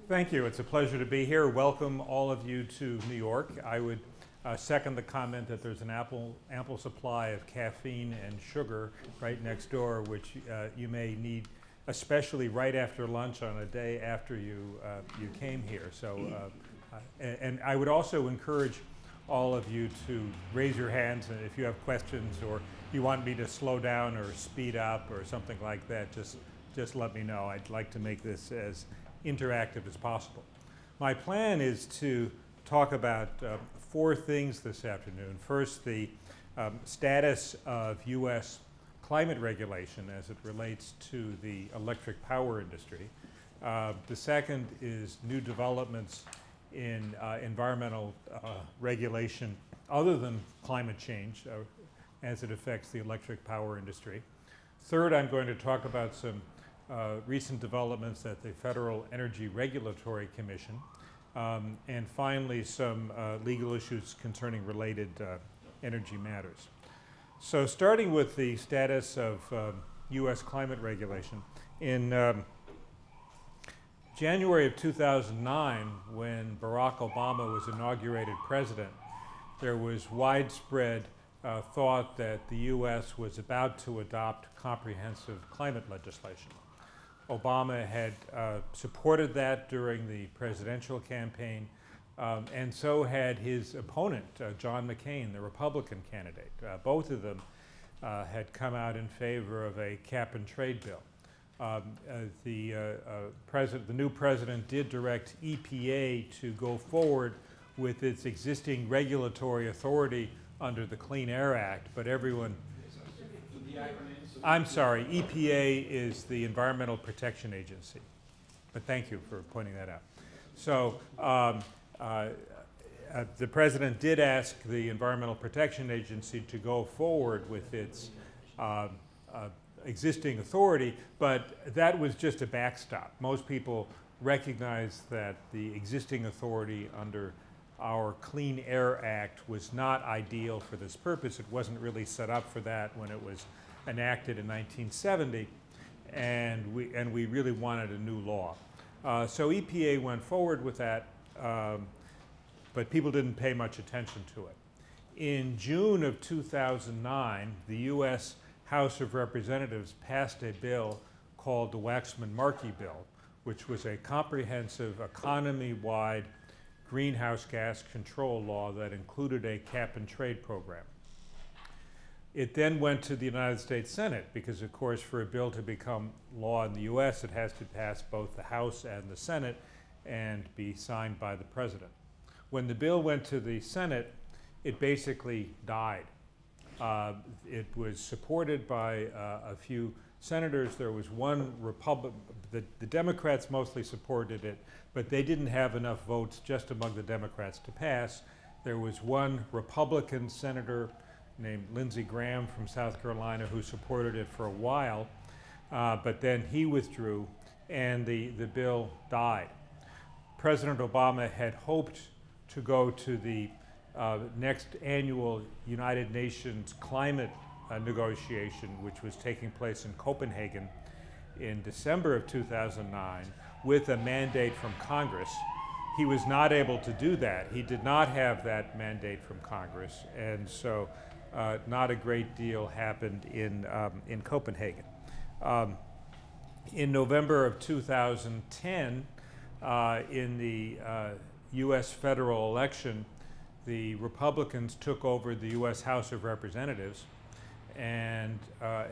Thank you. It's a pleasure to be here. Welcome all of you to New York. I would second the comment that there's an ample supply of caffeine and sugar right next door, which you may need, especially right after lunch on a day after you came here. So, and I would also encourage all of you to raise your hands if you have questions or you want me to slow down or speed up or something like that. Just let me know. I'd like to make this as interactive as possible. My plan is to talk about four things this afternoon. First, the status of U.S. climate regulation as it relates to the electric power industry. The second is new developments in environmental regulation other than climate change as it affects the electric power industry. Third, I'm going to talk about some recent developments at the Federal Energy Regulatory Commission. And finally, some legal issues concerning related energy matters. So starting with the status of U.S. climate regulation, in January of 2009, when Barack Obama was inaugurated president, there was widespread thought that the U.S. was about to adopt comprehensive climate legislation. Obama had supported that during the presidential campaign, and so had his opponent, John McCain, the Republican candidate. Both of them had come out in favor of a cap-and-trade bill. The new president did direct EPA to go forward with its existing regulatory authority under the Clean Air Act, but everyone... I'm sorry, EPA is the Environmental Protection Agency, but thank you for pointing that out. So the president did ask the Environmental Protection Agency to go forward with its existing authority, but that was just a backstop. Most people recognize that the existing authority under our Clean Air Act was not ideal for this purpose. It wasn't really set up for that when it was enacted in 1970, and we really wanted a new law. So EPA went forward with that, but people didn't pay much attention to it. In June of 2009, the U.S. House of Representatives passed a bill called the Waxman Markey bill, which was a comprehensive economy-wide greenhouse gas control law that included a cap-and-trade program. It then went to the United States Senate because, of course, for a bill to become law in the U.S., it has to pass both the House and the Senate and be signed by the President. When the bill went to the Senate, it basically died. It was supported by a few senators. There was one Republican. The Democrats mostly supported it, but they didn't have enough votes just among the Democrats to pass. There was one Republican senator named Lindsey Graham from South Carolina who supported it for a while, but then he withdrew and the bill died. President Obama had hoped to go to the next annual United Nations climate negotiation, which was taking place in Copenhagen in December of 2009, with a mandate from Congress. He was not able to do that. He did not have that mandate from Congress, and so not a great deal happened in Copenhagen. In November of 2010, in the U.S. federal election, the Republicans took over the U.S. House of Representatives, and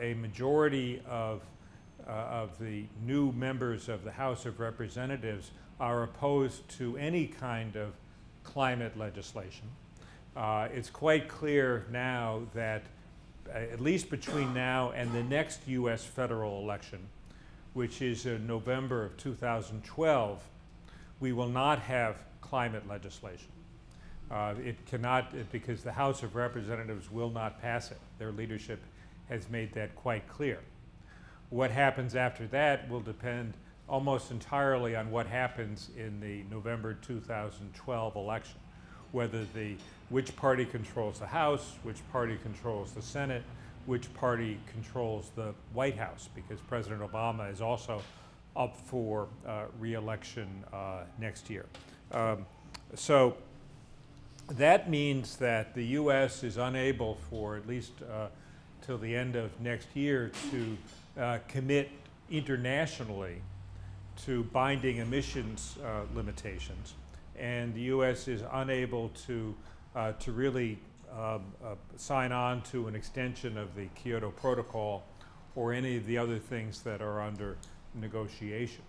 a majority of the new members of the House of Representatives are opposed to any kind of climate legislation. It's quite clear now that at least between now and the next U.S. federal election, which is in November of 2012, we will not have climate legislation. It cannot, because the House of Representatives will not pass it. Their leadership has made that quite clear. What happens after that will depend almost entirely on what happens in the November 2012 election, whether which party controls the House, which party controls the Senate, which party controls the White House, because President Obama is also up for re-election next year. So that means that the U.S. is unable for at least till the end of next year to commit internationally to binding emissions limitations, and the U.S. is unable to really sign on to an extension of the Kyoto Protocol or any of the other things that are under negotiation.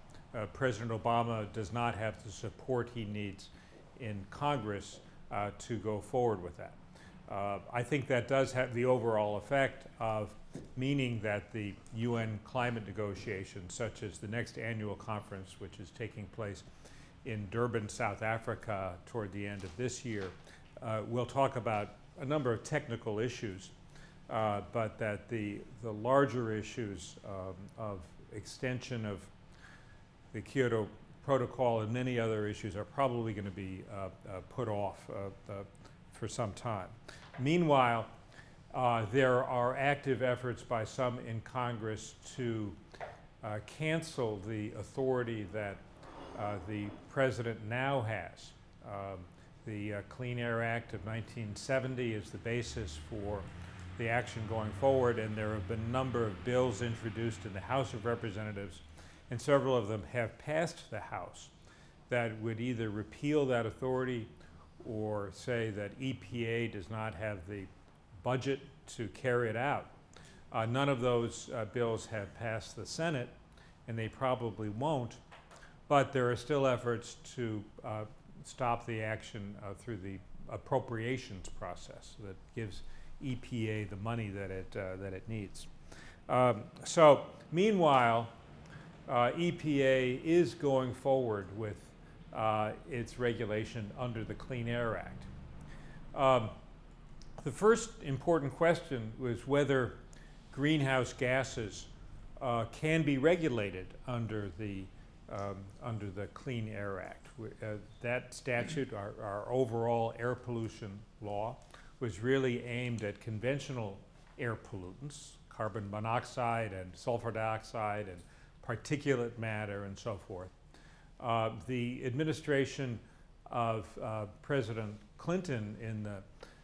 President Obama does not have the support he needs in Congress to go forward with that. I think that does have the overall effect of meaning that the UN climate negotiations, such as the next annual conference, which is taking place in Durban, South Africa, toward the end of this year, will talk about a number of technical issues, but that the larger issues of extension of the Kyoto Protocol and many other issues are probably going to be put off for some time. Meanwhile, there are active efforts by some in Congress to cancel the authority that the president now has. The Clean Air Act of 1970 is the basis for the action going forward, and there have been a number of bills introduced in the House of Representatives, and several of them have passed the House that would either repeal that authority or say that EPA does not have the budget to carry it out. None of those bills have passed the Senate, and they probably won't, but there are still efforts to stop the action through the appropriations process that gives EPA the money that it needs. So meanwhile, EPA is going forward with its regulation under the Clean Air Act. The first important question was whether greenhouse gases can be regulated under the Clean Air Act. That statute, our overall air pollution law, was really aimed at conventional air pollutants, carbon monoxide and sulfur dioxide and particulate matter and so forth. The administration of President Clinton in the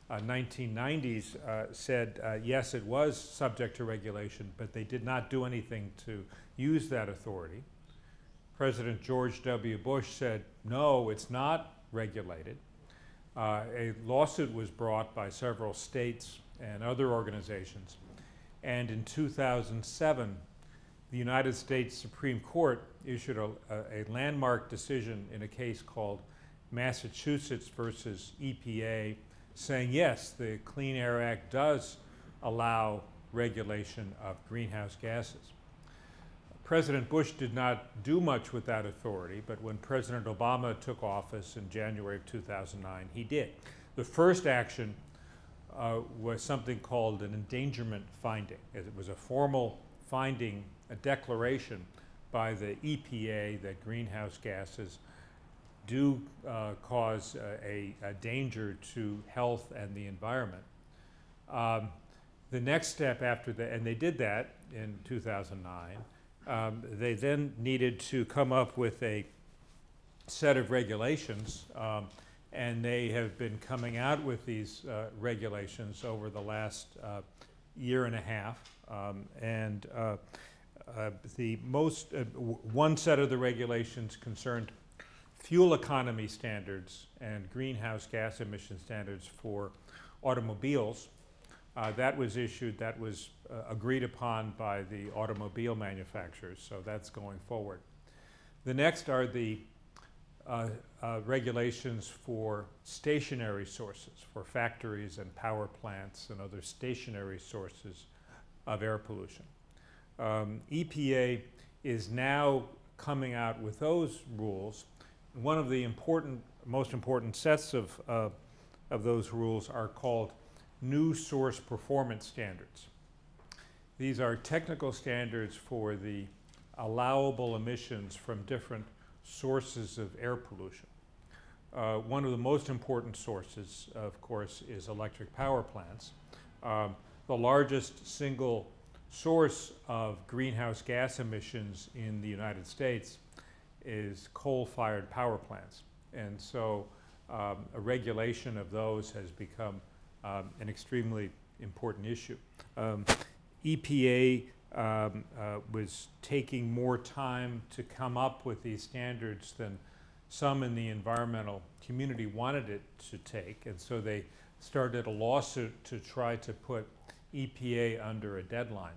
1990s said yes, it was subject to regulation, but they did not do anything to use that authority. President George W. Bush said, no, it's not regulated. A lawsuit was brought by several states and other organizations, and in 2007, the United States Supreme Court issued a landmark decision in a case called Massachusetts versus EPA, saying yes, the Clean Air Act does allow regulation of greenhouse gases. President Bush did not do much with that authority, but when President Obama took office in January of 2009, he did. The first action was something called an endangerment finding. It was a formal finding, a declaration by the EPA that greenhouse gases do cause a danger to health and the environment. The next step after that, and they did that in 2009, they then needed to come up with a set of regulations, and they have been coming out with these regulations over the last year and a half. One set of the regulations concerned fuel economy standards and greenhouse gas emission standards for automobiles. That was issued, that was agreed upon by the automobile manufacturers, so that's going forward. The next are the regulations for stationary sources, for factories and power plants and other stationary sources of air pollution. EPA is now coming out with those rules. One of the most important sets of those rules are called new source performance standards. These are technical standards for the allowable emissions from different sources of air pollution. One of the most important sources, of course, is electric power plants. The largest single source of greenhouse gas emissions in the United States is coal-fired power plants. And so a regulation of those has become an extremely important issue. EPA was taking more time to come up with these standards than some in the environmental community wanted it to take, and so they started a lawsuit to try to put EPA under a deadline.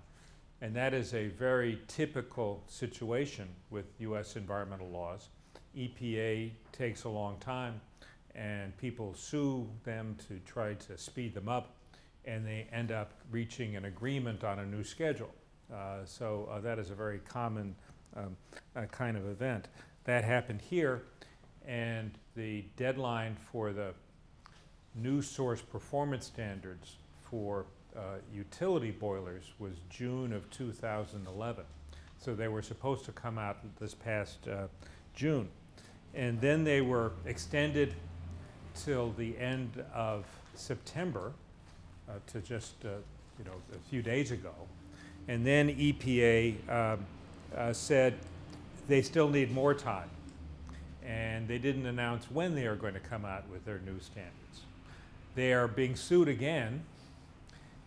And that is a very typical situation with US environmental laws. EPA takes a long time, and people sue them to try to speed them up, and they end up reaching an agreement on a new schedule. So that is a very common kind of event. That happened here, and the deadline for the new source performance standards for utility boilers was June of 2011. So they were supposed to come out this past June. And then they were extended till the end of September to just a few days ago. And then EPA said they still need more time. And they didn't announce when they are going to come out with their new standards. They are being sued again,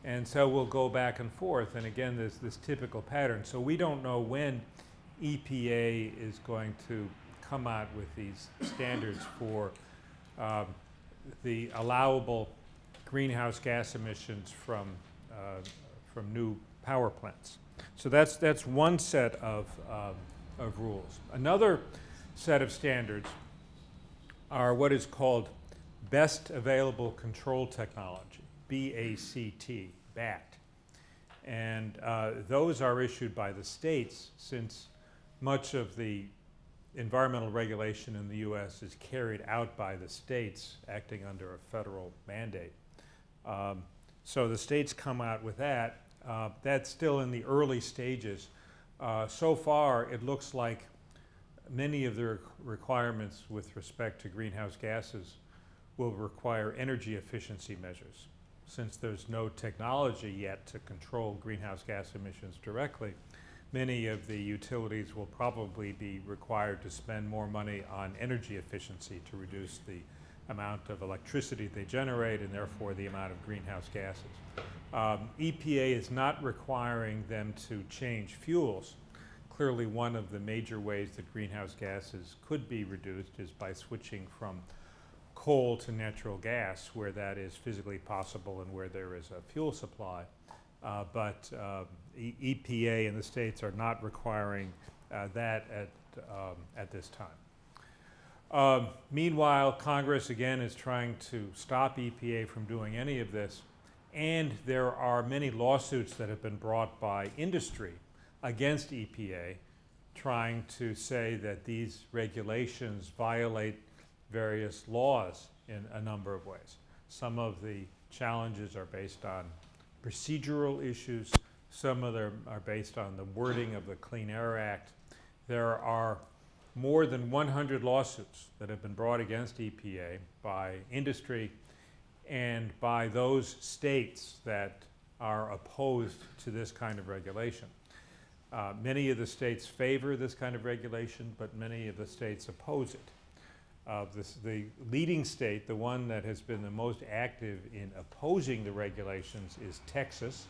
and so we'll go back and forth. And again, there's this typical pattern. So we don't know when EPA is going to come out with these standards for the allowable greenhouse gas emissions from new power plants. So that's one set of rules. Another set of standards are what is called Best Available Control Technology, BACT, BACT. And those are issued by the states, since much of the environmental regulation in the US is carried out by the states acting under a federal mandate. So the states come out with that. That's still in the early stages. So far, it looks like many of the requirements with respect to greenhouse gases will require energy efficiency measures. Since there's no technology yet to control greenhouse gas emissions directly, many of the utilities will probably be required to spend more money on energy efficiency to reduce the amount of electricity they generate and therefore the amount of greenhouse gases. EPA is not requiring them to change fuels. Clearly, one of the major ways that greenhouse gases could be reduced is by switching from coal to natural gas, where that is physically possible and where there is a fuel supply. But EPA and the states are not requiring that at this time. Meanwhile, Congress again is trying to stop EPA from doing any of this, and there are many lawsuits that have been brought by industry against EPA, trying to say that these regulations violate various laws in a number of ways. Some of the challenges are based on procedural issues. Some of them are based on the wording of the Clean Air Act. There are more than 100 lawsuits that have been brought against EPA by industry and by those states that are opposed to this kind of regulation. Many of the states favor this kind of regulation, but many of the states oppose it. The leading state, the one that has been the most active in opposing the regulations, is Texas.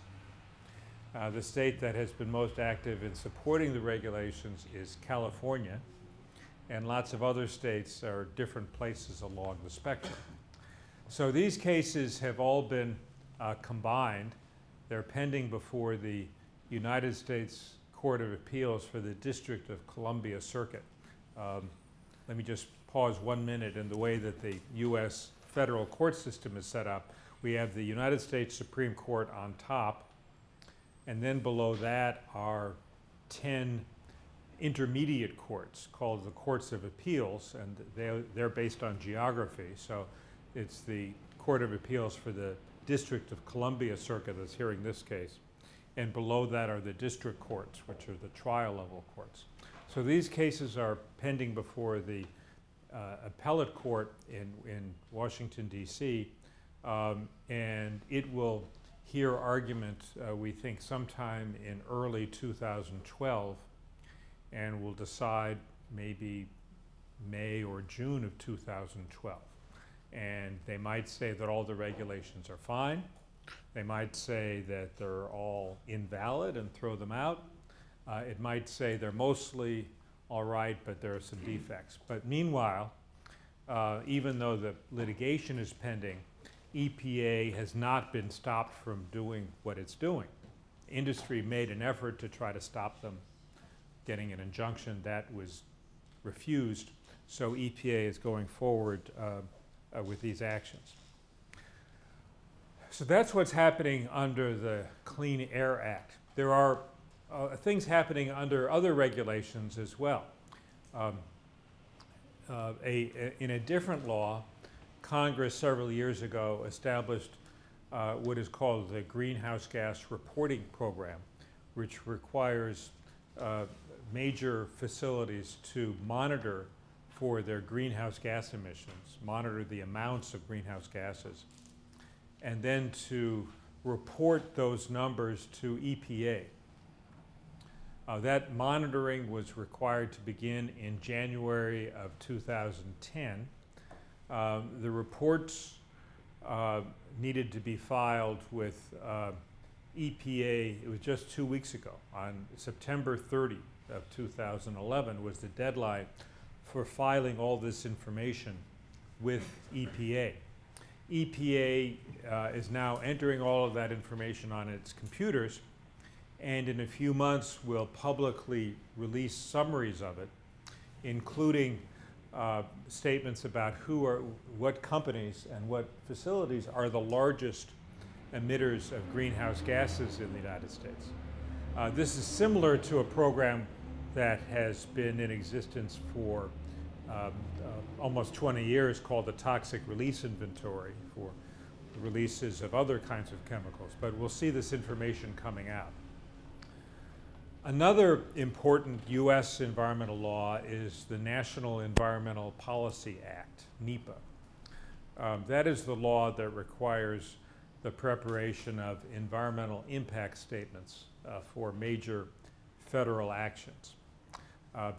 The state that has been most active in supporting the regulations is California, and lots of other states are different places along the spectrum. So these cases have all been combined. They're pending before the United States Court of Appeals for the District of Columbia Circuit. Let me just pause 1 minute. In the way that the US federal court system is set up, we have the United States Supreme Court on top, and then below that are 10 intermediate courts called the Courts of Appeals, and they're based on geography. So it's the Court of Appeals for the District of Columbia Circuit that's hearing this case. And below that are the district courts, which are the trial level courts. So these cases are pending before the appellate court in Washington, D.C., and it will hear argument, we think, sometime in early 2012, and will decide maybe May or June of 2012. And they might say that all the regulations are fine. They might say that they're all invalid and throw them out. It might say they're mostly all right, but there are some defects. But meanwhile, even though the litigation is pending, EPA has not been stopped from doing what it's doing. Industry made an effort to try to stop them getting an injunction. That was refused, so EPA is going forward with these actions. So that's what's happening under the Clean Air Act. There are things happening under other regulations as well. In a different law, Congress several years ago established what is called the Greenhouse Gas Reporting Program, which requires major facilities to monitor for their greenhouse gas emissions, monitor the amounts of greenhouse gases, and then to report those numbers to EPA. That monitoring was required to begin in January of 2010. The reports needed to be filed with EPA. It was just 2 weeks ago. On September 30 of 2011 was the deadline for filing all this information with EPA. EPA is now entering all of that information on its computers, and in a few months will publicly release summaries of it, including statements about what companies and what facilities are the largest emitters of greenhouse gases in the United States. This is similar to a program that has been in existence for almost 20 years called the Toxic Release Inventory for releases of other kinds of chemicals, but we'll see this information coming out. Another important U.S. environmental law is the National Environmental Policy Act, NEPA. That is the law that requires the preparation of environmental impact statements for major federal actions.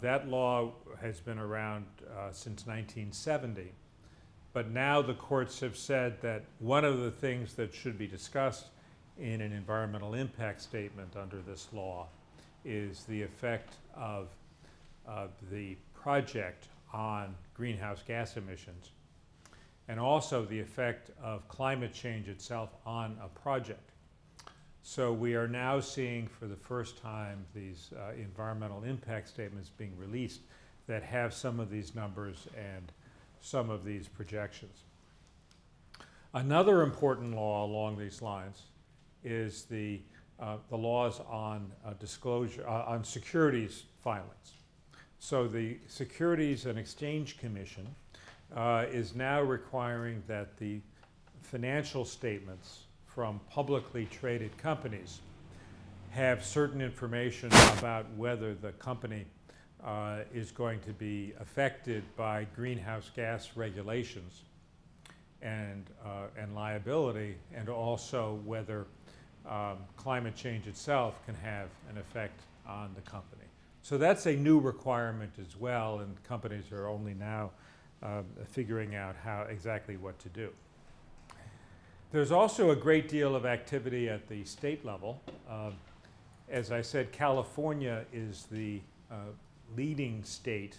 That law has been around since 1970, but now the courts have said that one of the things that should be discussed in an environmental impact statement under this law is the effect of the project on greenhouse gas emissions, and also the effect of climate change itself on a project. So we are now seeing for the first time these environmental impact statements being released that have some of these numbers and some of these projections. Another important law along these lines is the laws on disclosure, on securities filings. So the Securities and Exchange Commission is now requiring that the financial statements from publicly traded companies have certain information about whether the company is going to be affected by greenhouse gas regulations and liability, and also whether climate change itself can have an effect on the company. So that's a new requirement as well, and companies are only now figuring out exactly what to do. There's also a great deal of activity at the state level. As I said, California is the leading state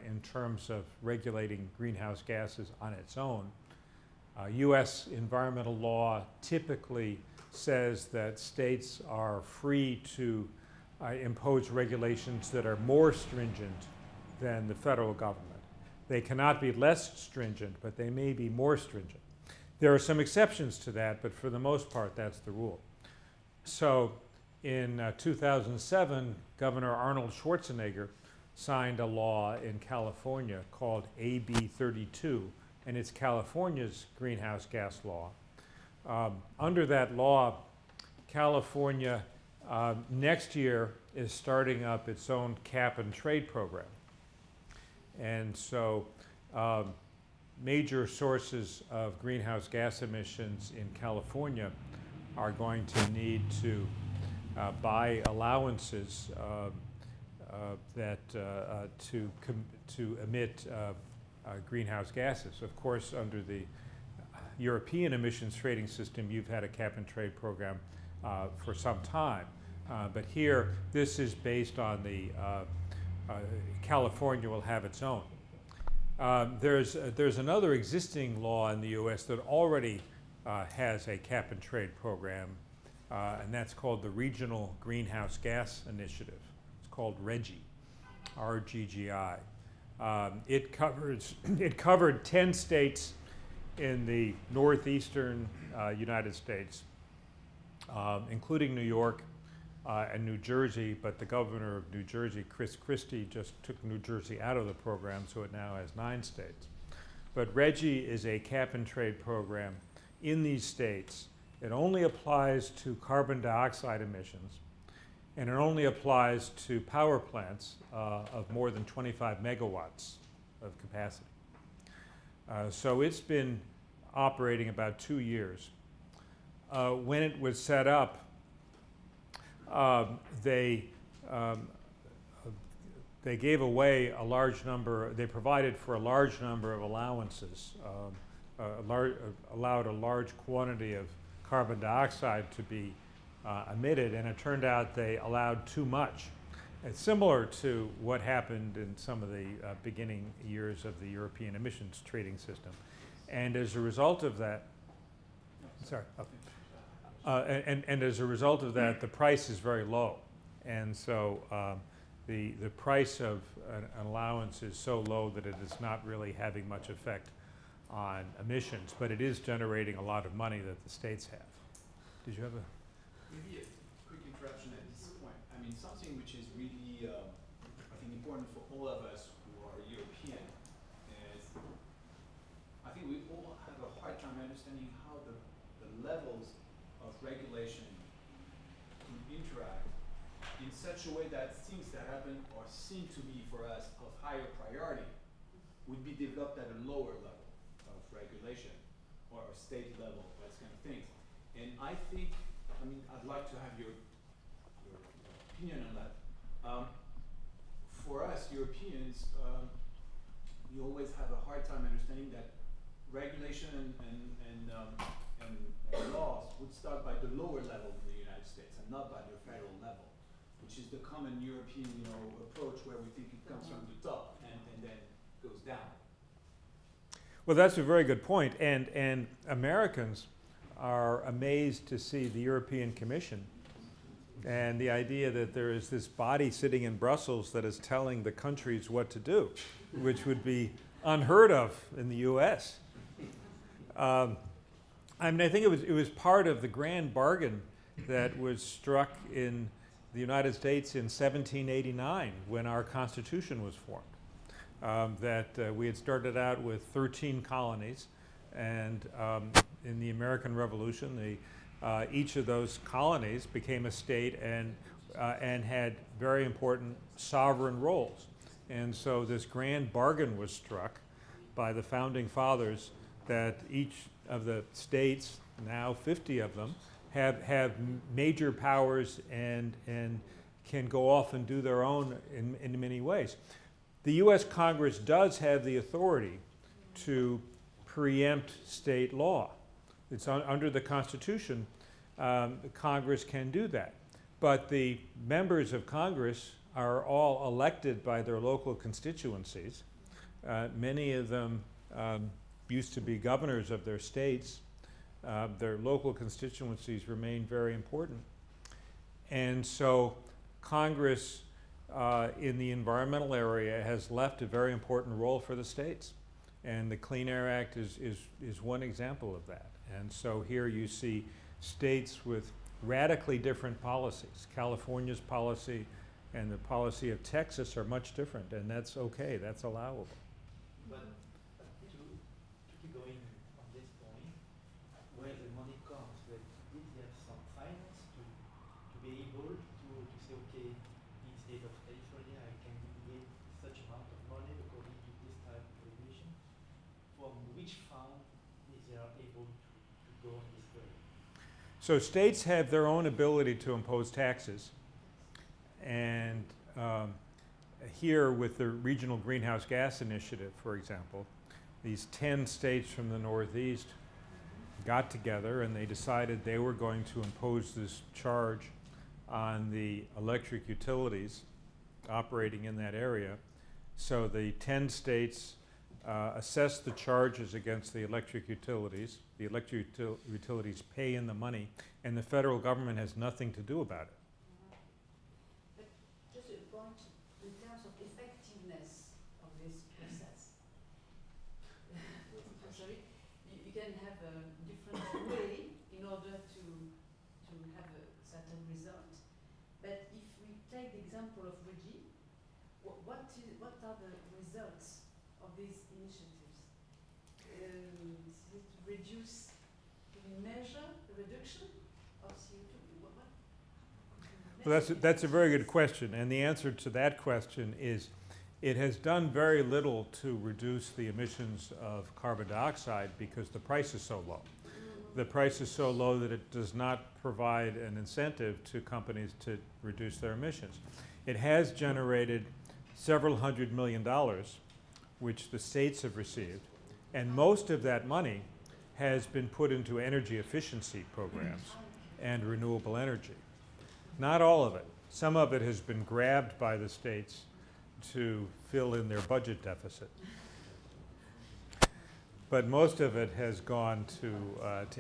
in terms of regulating greenhouse gases on its own. U.S. environmental law typically says that states are free to impose regulations that are more stringent than the federal government. They cannot be less stringent, but they may be more stringent. There are some exceptions to that, but for the most part, that's the rule. So in 2007, Governor Arnold Schwarzenegger signed a law in California called AB 32, and it's California's greenhouse gas law. Under that law, California next year is starting up its own cap and trade program. And so major sources of greenhouse gas emissions in California are going to need to buy allowances to emit greenhouse gases. Of course, under the European emissions trading system, you've had a cap and trade program for some time. But here, this is based on the California will have its own. There's another existing law in the U.S. that already has a cap and trade program, and that's called the Regional Greenhouse Gas Initiative. It's called RGGI, R-G-G-I. It covered 10 states in the northeastern United States, including New York and New Jersey, but the governor of New Jersey, Chris Christie, just took New Jersey out of the program, so it now has 9 states. But RGGI is a cap and trade program in these states. It only applies to carbon dioxide emissions, and it only applies to power plants of more than 25 megawatts of capacity. So it's been operating about 2 years. When it was set up, they gave away a large number, they provided for a large number of allowances, allowed a large quantity of carbon dioxide to be emitted, and it turned out they allowed too much. It's similar to what happened in some of the beginning years of the European emissions trading system. And as a result of that, and as a result of that, the price is very low. And so the price of an allowance is so low that it is not really having much effect on emissions, but it is generating a lot of money that the states have. Did you have a? Maybe a quick interruption at this point. I mean, something which is really, I think, important for all of us who are European is, I think we all have a hard time understanding how the levels of regulation can interact in such a way that things that happen or seem to be for us of higher priority would be developed at a lower level of regulation or state level, that kind of things. And I think, I mean, I'd like to have your opinion on that. For us Europeans, you always have a hard time understanding that regulation and laws would start by the lower level in the United States and not by the federal level, which is the common European, approach where we think it comes from the top and then goes down. Well, that's a very good point, and Americans are amazed to see the European Commission and the idea that there is this body sitting in Brussels that is telling the countries what to do, which would be unheard of in the U.S. I mean, I think it was part of the grand bargain that was struck in the United States in 1789 when our Constitution was formed. We had started out with 13 colonies, and in the American Revolution, each of those colonies became a state and had very important sovereign roles. And so this grand bargain was struck by the founding fathers that each of the states, now 50 of them, have major powers and can go off and do their own in many ways. The U.S. Congress does have the authority to preempt state law. It's under the Constitution, Congress can do that. But the members of Congress are all elected by their local constituencies. Many of them used to be governors of their states. Their local constituencies remain very important. And so Congress in the environmental area has left a very important role for the states. And the Clean Air Act is one example of that. And so here you see states with radically different policies. California's policy and the policy of Texas are much different, and that's okay, that's allowable. But to keep going on this point, where the money comes, but did you have some finance to be able to say, okay, in the state of California, I can get such amount of money according to this type of regulation? From which fund is they are able to go in this way? So states have their own ability to impose taxes. And here with the Regional Greenhouse Gas Initiative, for example, these 10 states from the Northeast got together and they decided they were going to impose this charge on the electric utilities operating in that area. So the 10 states assess the charges against the electric utilities. The electric utilities pay in the money, and the federal government has nothing to do about it. But just a point in terms of effectiveness of this process. I'm sorry, you can have a different way in order to have a certain result. But if we take the example of RIGI, what are the results of these initiatives? Is it to reduce, can you measure the reduction of CO2? Well, that's a very good question, and the answer to that question is it has done very little to reduce the emissions of carbon dioxide because the price is so low. The price is so low that it does not provide an incentive to companies to reduce their emissions. It has generated several $100 million, which the states have received, and most of that money has been put into energy efficiency programs and renewable energy. Not all of it. Some of it has been grabbed by the states to fill in their budget deficit. But most of it has gone to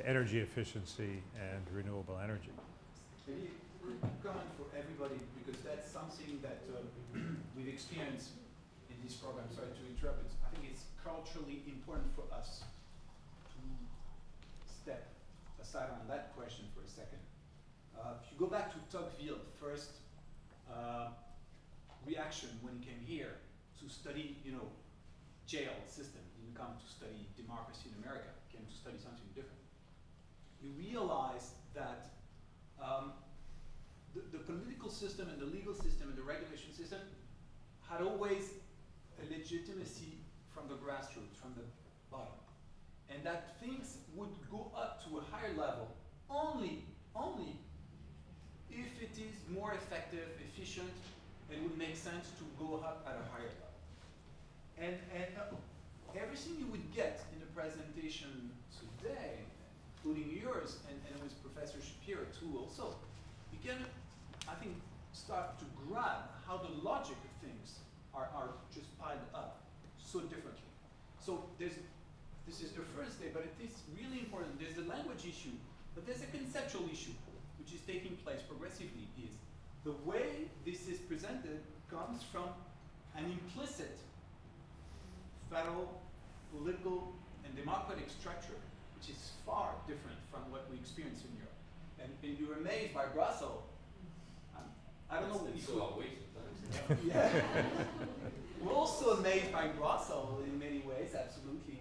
energy efficiency and renewable energy. Maybe a comment for everybody, because that's something that we've experienced in this program. Sorry to interrupt, but I think it's culturally important for us to step aside on that question for a second. If you go back to Tocqueville, first reaction when he came here to study, jail system, he didn't come to study democracy in America, he came to study something different. He realized that the political system and the legal system and the regulation system had always a legitimacy from the grassroots, from the bottom. And that things would go up to a higher level only if it is more effective, efficient, and would make sense to go up at a higher level. And everything you would get in the presentation today, including yours, and with Professor Shapiro too also, you can, I think, start to grab how the logic of things are just piled up so differently. So this is the first day, but it is really important. There's a language issue, but there's a conceptual issue, which is taking place progressively, is the way this is presented comes from an implicit federal, political, and democratic structure, which is far different from what we experience in Europe. And you're amazed by Brussels. I don't know if so are we sometimes. yeah. We're also amazed by Brussels in many ways, absolutely.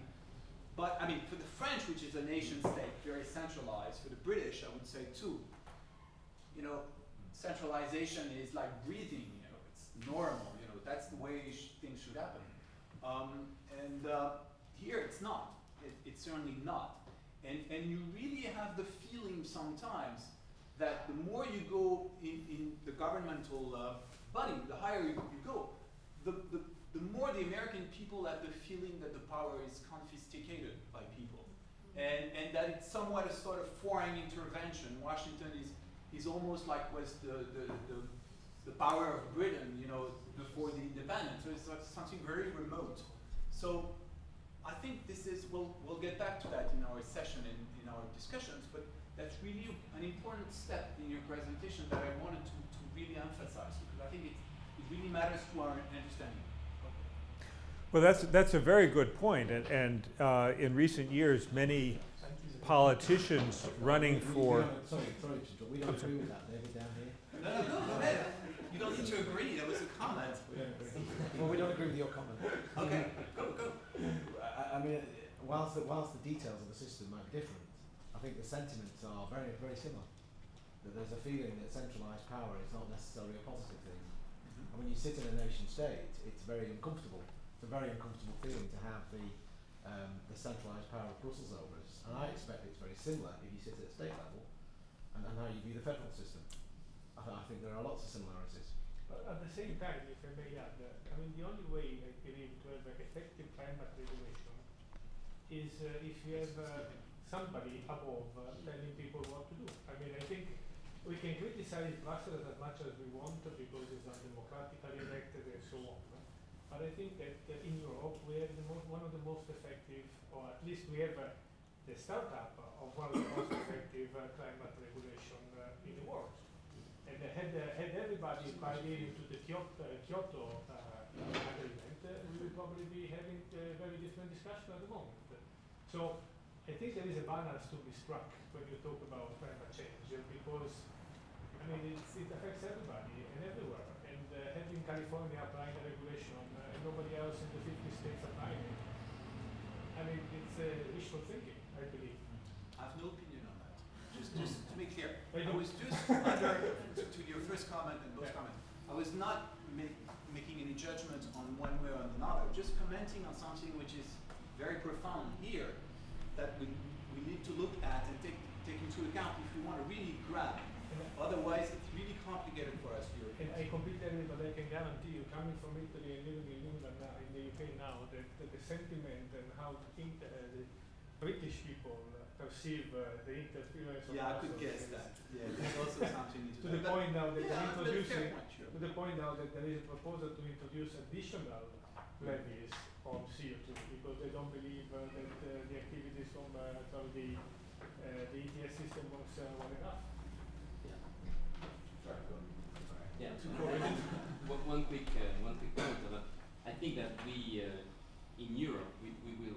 But I mean, for the French, which is a nation state, very centralized, for the British, I would say too, centralization is like breathing, it's normal, that's the way things should happen. Here it's not, it's certainly not. And you really have the feeling sometimes that the more you go in the governmental body, the higher you go, the more the American people have the feeling that the power is confiscated by people. And that it's somewhat a sort of foreign intervention. Washington is almost like was the power of Britain, before the independence. So it's like something very remote. So I think this is, we'll get back to that in our session and in our discussions, but that's really an important step in your presentation that I wanted to really emphasize, because I think it really matters to our understanding. Well, that's a very good point, and in recent years, many politicians running for... Sorry, we don't agree with that, David, down here. No, go ahead. You don't need to agree, that was a comment. Well, we don't agree with your comment. Okay, go. I mean, whilst the details of the system might be different, I think the sentiments are very, very similar. That there's a feeling that centralised power is not necessarily a positive thing. And when you sit in a nation state, it's very uncomfortable. It's a very uncomfortable feeling to have the centralised power of Brussels over us. And I expect it's very similar if you sit at a state level. and how you view the federal system. I think there are lots of similarities. But at the same time, if I may add, I mean, the only way I believe to have effective climate regulation is if you have somebody above telling people what to do. I mean, I think we can criticize Brussels as much as we want because it's not democratically elected and so on. But I think that in Europe we have one of the most effective, or at least we have the startup of one of the most effective climate regulation in the world. And had everybody buy into the Kyoto agreement, we would probably be having a very different discussion at the moment. So I think there is a balance to be struck when you talk about climate change, because I mean it affects everybody and everywhere. And having California applying the regulation and nobody else in the 50 states applying it, I mean it's wishful thinking, I believe. I have no opinion on that. Just to be clear, I was just under to your first comment and both comments. I was not making any judgment on one way or another. Just commenting on something which is very profound here that we need to look at and take into account if we want to really grab. Otherwise, it's really complicated for us here. And I completely agree, but I can guarantee you, coming from Italy and living in England now, in the UK now, that the sentiment and how the British people perceive the interference of I could guess that. Yeah, there's also something to the point now that they're introducing, sure. to the point now that there is a proposal to introduce additional levies on CO2 because they don't believe that the activities from the ETS system was enough. Yeah. One quick comment. I think that we in Europe we will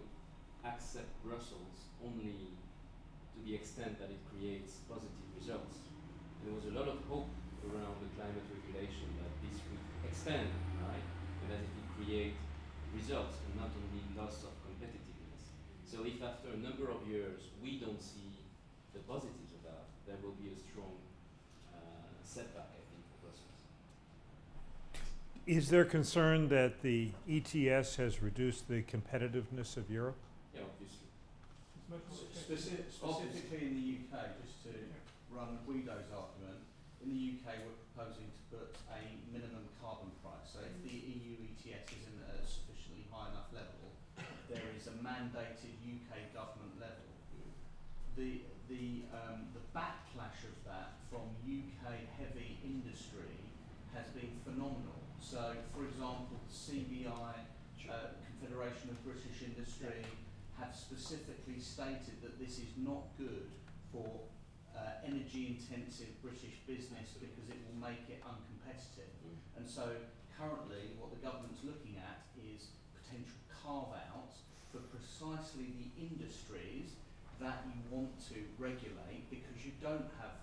accept Brussels only to the extent that it creates positive results. There was a lot of hope around the climate regulation that this would expand, right, and that it would create results and not only loss of competitiveness. So if after a number of years we don't see the positives of that, there will be a strong setback, I think, for Brussels. Is there concern that the ETS has reduced the competitiveness of Europe? Yeah, obviously. Specifically in the UK, just to run Guido's argument, in the UK we're proposing to put a minimum carbon price. So if the EU ETS isn't at a sufficiently high enough level, there is a mandated UK government level. The backlash of that from UK heavy industry has been phenomenal. So, for example, CBI, Confederation of British Industry, have specifically stated that this is not good for energy-intensive British business because it will make it uncompetitive. And so, currently, what the government's looking at is potential carve-outs for precisely the industries that you want to regulate because you don't have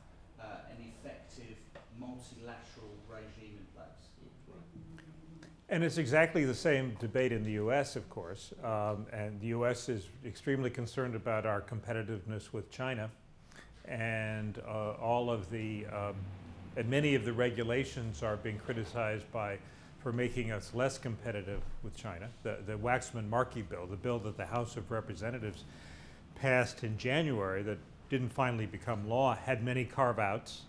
an effective multilateral regime in place. And it's exactly the same debate in the U.S., of course. And the U.S. is extremely concerned about our competitiveness with China. And all of the, and many of the regulations are being criticized for making us less competitive with China. The Waxman Markey bill, the bill that the House of Representatives passed in January that didn't finally become law, had many carve-outs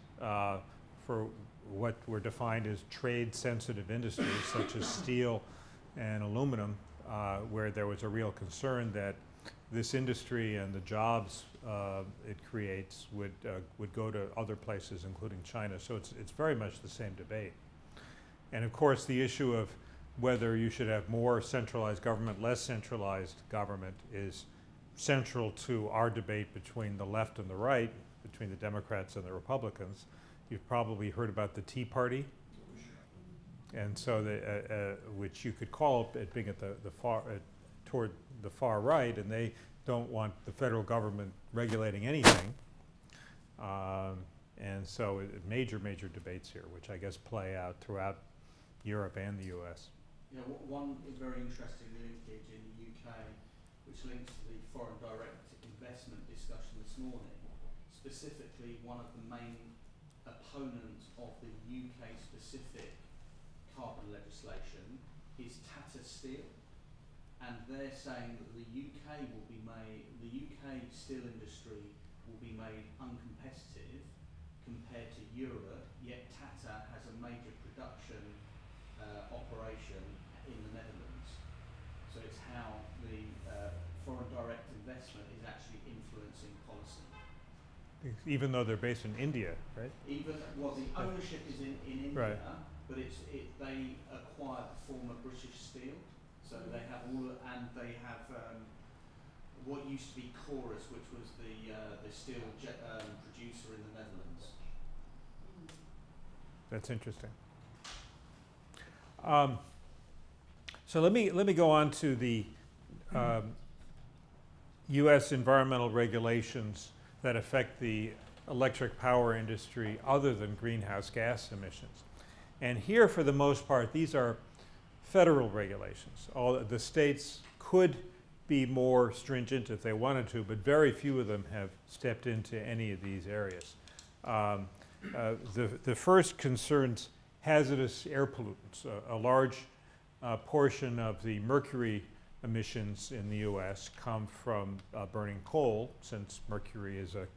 for what were defined as trade-sensitive industries such as steel and aluminum, where there was a real concern that this industry and the jobs it creates would go to other places, including China. So it's very much the same debate. And of course, the issue of whether you should have more centralized government, less centralized government is central to our debate between the left and the right, between the Democrats and the Republicans. You've probably heard about the Tea Party, and so which you could call it being at the far toward the far right, and they don't want the federal government regulating anything. And so major debates here, which I guess play out throughout Europe and the U.S. You know, one very interesting linkage in the UK, which links to the foreign direct investment discussion this morning, specifically one of the main opponents of the UK-specific carbon legislation is Tata Steel, and they're saying that the UK steel industry will be made uncompetitive compared to Europe, yet Tata has a major production operation in the Netherlands. So it's how the foreign direct investment is actually influencing policy. Even though they're based in India, right? Even, well, the ownership is in India, Right. but they acquired the former British Steel, so they have all, and they have what used to be Chorus, which was the steel producer in the Netherlands. That's interesting. So let me go on to the U.S. environmental regulations that affect the electric power industry other than greenhouse gas emissions. And here, for the most part, these are federal regulations. All the states could be more stringent if they wanted to, but very few of them have stepped into any of these areas. The first concerns hazardous air pollutants. A large portion of the mercury emissions in the U.S. come from burning coal, since mercury is a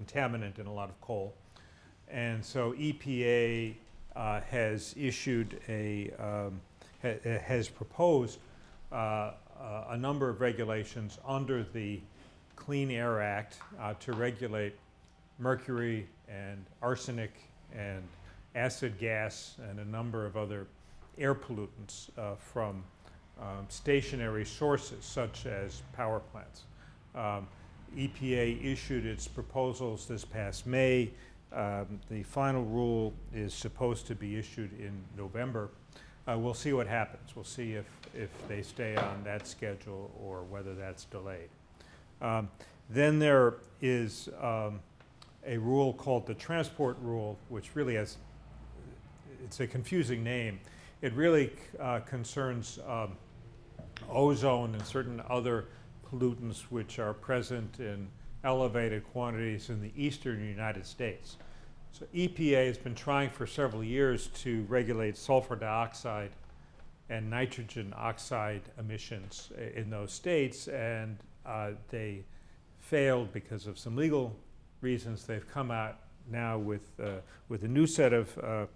contaminant in a lot of coal. And so EPA has issued has proposed a number of regulations under the Clean Air Act to regulate mercury and arsenic and acid gas and a number of other air pollutants from stationary sources such as power plants. EPA issued its proposals this past May. The final rule is supposed to be issued in November. We'll see what happens. We'll see if they stay on that schedule or whether that's delayed. Then there is a rule called the transport rule, which really has, it's a confusing name. It really concerns ozone and certain other pollutants which are present in elevated quantities in the eastern United States. So EPA has been trying for several years to regulate sulfur dioxide and nitrogen oxide emissions in those states, and they failed because of some legal reasons. They've come out now with a new set of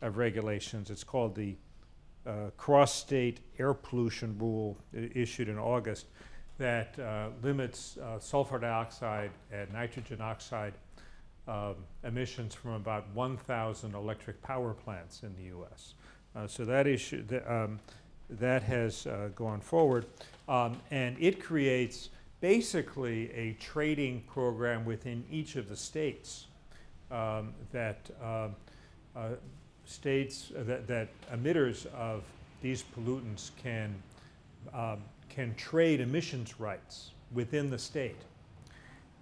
regulations. It's called the Cross-State Air Pollution Rule, issued in August, that limits sulfur dioxide and nitrogen oxide emissions from about 1,000 electric power plants in the U.S. So that issue that has gone forward, and it creates basically a trading program within each of the states that emitters of these pollutants can trade emissions rights within the state.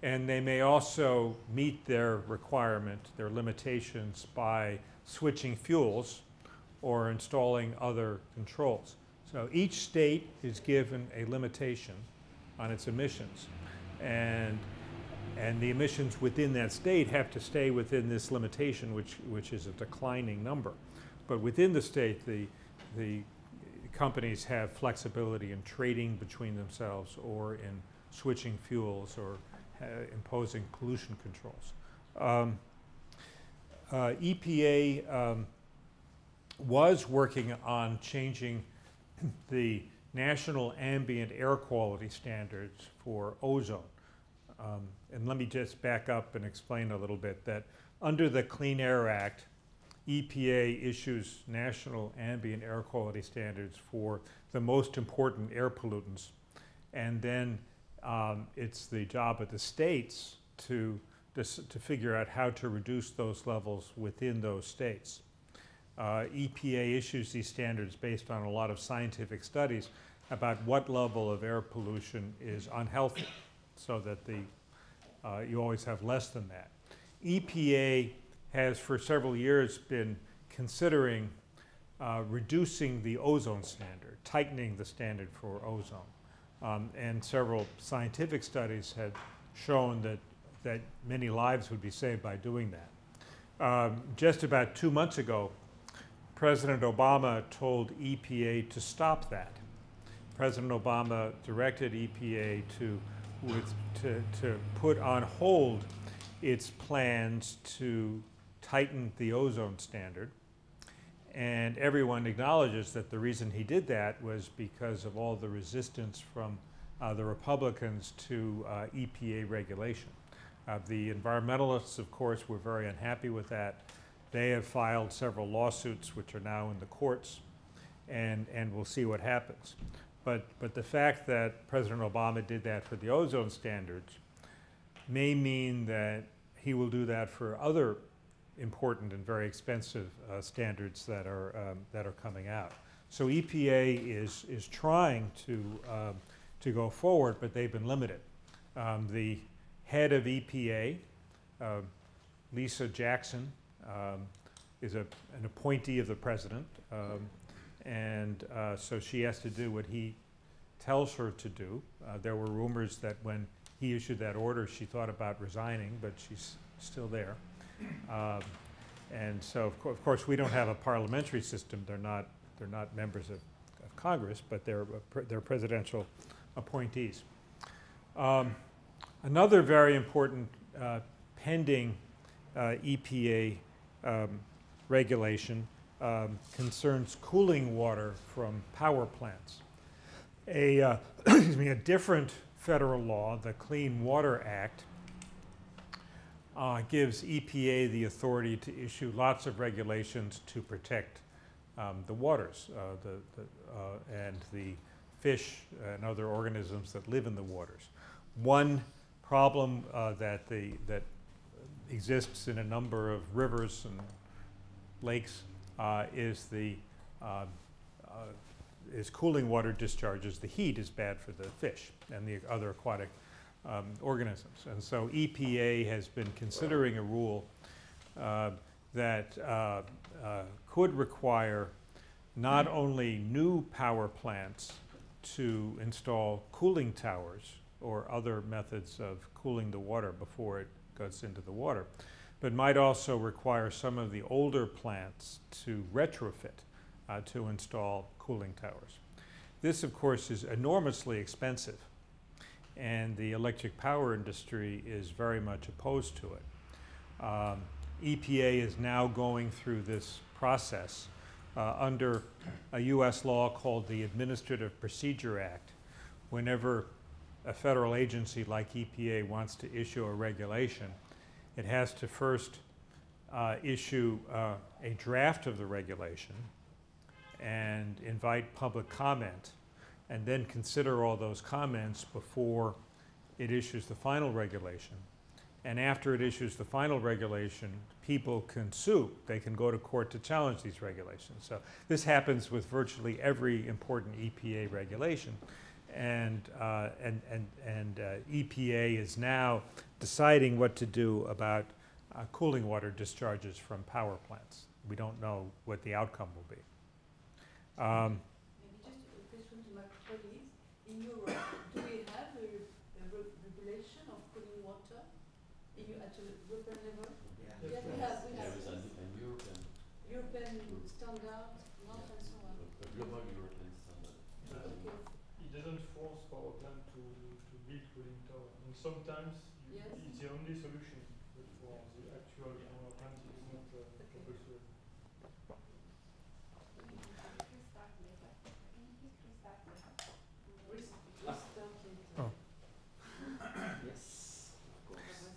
And they may also meet their requirement, their limitations, by switching fuels or installing other controls. So each state is given a limitation on its emissions, and the emissions within that state have to stay within this limitation, which is a declining number. But within the state, the companies have flexibility in trading between themselves or in switching fuels or imposing pollution controls. EPA was working on changing the national ambient air quality standards for ozone. And let me just back up and explain a little bit that under the Clean Air Act, EPA issues national ambient air quality standards for the most important air pollutants. And then it's the job of the states to figure out how to reduce those levels within those states. EPA issues these standards based on a lot of scientific studies about what level of air pollution is unhealthy, so that you always have less than that. EPA has for several years been considering reducing the ozone standard, tightening the standard for ozone. And several scientific studies had shown that many lives would be saved by doing that. Just about 2 months ago, President Obama told EPA to stop that. President Obama directed EPA to put on hold its plans to tighten the ozone standard. And everyone acknowledges that the reason he did that was because of all the resistance from the Republicans to EPA regulation. The environmentalists, of course, were very unhappy with that. They have filed several lawsuits which are now in the courts, and we'll see what happens. But the fact that President Obama did that for the ozone standards may mean that he will do that for other important and very expensive standards that are coming out. So EPA is trying to go forward, but they've been limited. The head of EPA, Lisa Jackson, is an appointee of the president, and so she has to do what he tells her to do. There were rumors that when he issued that order, she thought about resigning, but she's still there. And so, of course, we don't have a parliamentary system. They're not members of Congress, but they're presidential appointees. Another very important pending EPA regulation concerns cooling water from power plants. Excuse me, a different federal law, the Clean Water Act, gives EPA the authority to issue lots of regulations to protect the waters and the fish and other organisms that live in the waters. One problem that exists in a number of rivers and lakes is cooling water discharges. The heat is bad for the fish and the other aquatic organisms. And so EPA has been considering a rule that could require not only new power plants to install cooling towers or other methods of cooling the water before it goes into the water, but might also require some of the older plants to retrofit to install cooling towers. This, of course, is enormously expensive, and the electric power industry is very much opposed to it. EPA is now going through this process under a US law called the Administrative Procedure Act. Whenever a federal agency like EPA wants to issue a regulation, it has to first issue a draft of the regulation and invite public comment, and then consider all those comments before it issues the final regulation. And after it issues the final regulation, people can sue. They can go to court to challenge these regulations. So this happens with virtually every important EPA regulation. And EPA is now deciding what to do about cooling water discharges from power plants. We don't know what the outcome will be. Maybe just a question to my colleagues. In Europe, do we have a regulation of cooling water at a European level? Yeah. Yes, we have. There is a European Standard, not and so on. a global European standard. Okay. It doesn't force power plant to build cooling tower. And sometimes Yes. it's the only solution, but for the actual power plant it's not compulsory. Oh. Yes.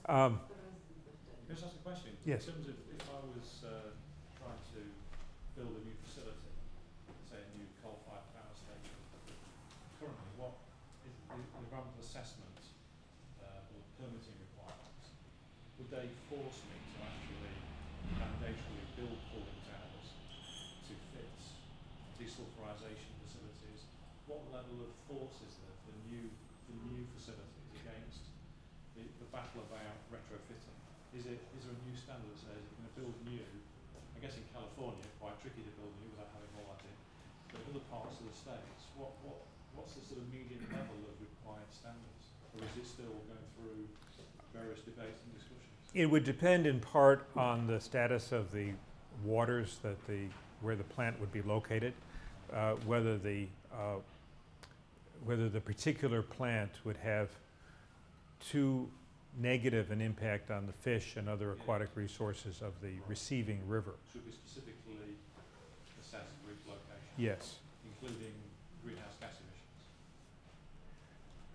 Can I just ask a question? Yes. In terms of if I was trying to build a new facility, say a new coal-fired power station, currently what is the environmental assessment or permitting requirements? Would they force me to actually foundationally build cooling towers to fit desulfurization facilities? What level of force is there for new facilities against the battle about retrofitting? Is there a new standard that says you're going to build new? I guess in California, quite tricky to build new without having all that in. But in other parts of the states, what's the sort of median level of required standards? Or is it still going through various debates and discussions? It would depend in part on the status of the waters where the plant would be located, whether the particular plant would have too negative an impact on the fish and other aquatic resources of the receiving river. Should be specifically assessed for each location. Yes. Including greenhouse gas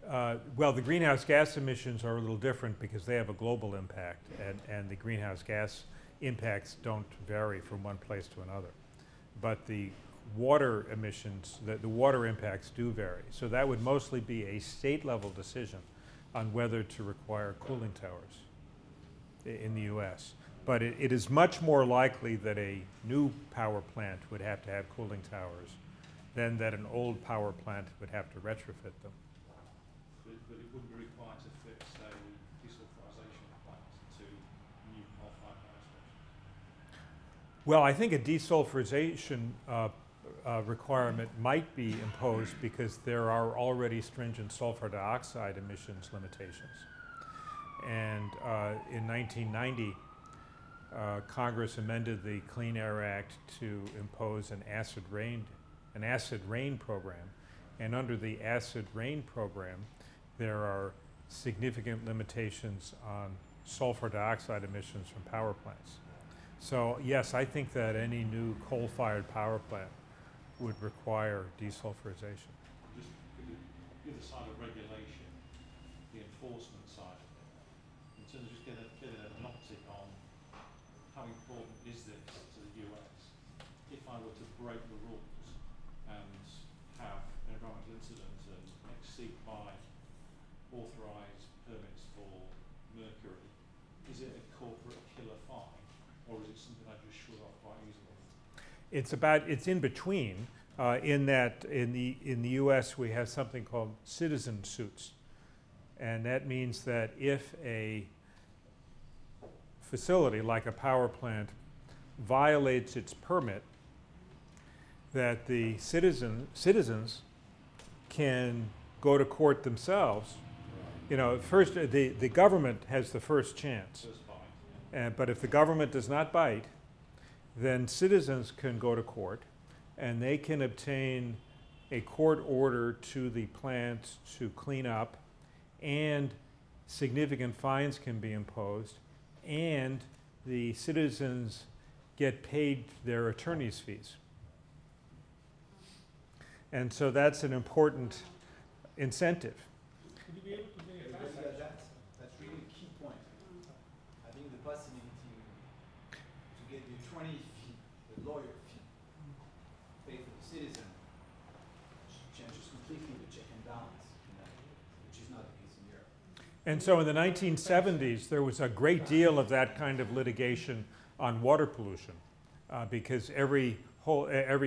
emissions. Well, the greenhouse gas emissions are a little different because they have a global impact, and the greenhouse gas impacts don't vary from one place to another. But the water emissions, the water impacts do vary. So that would mostly be a state-level decision on whether to require cooling towers in the U.S. But it is much more likely that a new power plant would have to have cooling towers than that an old power plant would have to retrofit them. But it wouldn't be required to fix a desulfurization plant to new coal-fired power stations. Well, I think a desulfurization requirement might be imposed because there are already stringent sulfur dioxide emissions limitations. And in 1990, Congress amended the Clean Air Act to impose an acid rain program. And under the acid rain program, there are significant limitations on sulfur dioxide emissions from power plants. So yes, I think that any new coal-fired power plant would require desulfurization. Just the other side of regulation, the enforcement side of it, in terms of just getting an optic on how important is this to the US. If I were to break the rules and have an environmental incident and exceed my authorised permits for mercury, is it a corporate killer fine, or is it something I just shut off quite easily? It's in between, in that in the U.S. we have something called citizen suits, and that means that if a facility like a power plant violates its permit, that the citizens can go to court themselves. You know, first the government has the first chance, but if the government does not bite, then citizens can go to court and they can obtain a court order to the plant to clean up, and significant fines can be imposed, and the citizens get paid their attorney's fees. And so that's an important incentive. Could you be able to bring a class Yeah, action? that's really a key point. I think the possibility to get the attorney fee, the lawyer fee, pay for the citizen, changes completely the check and balance, which is not the case in Europe. And so in the 1970s, there was a great deal of that kind of litigation on water pollution, because every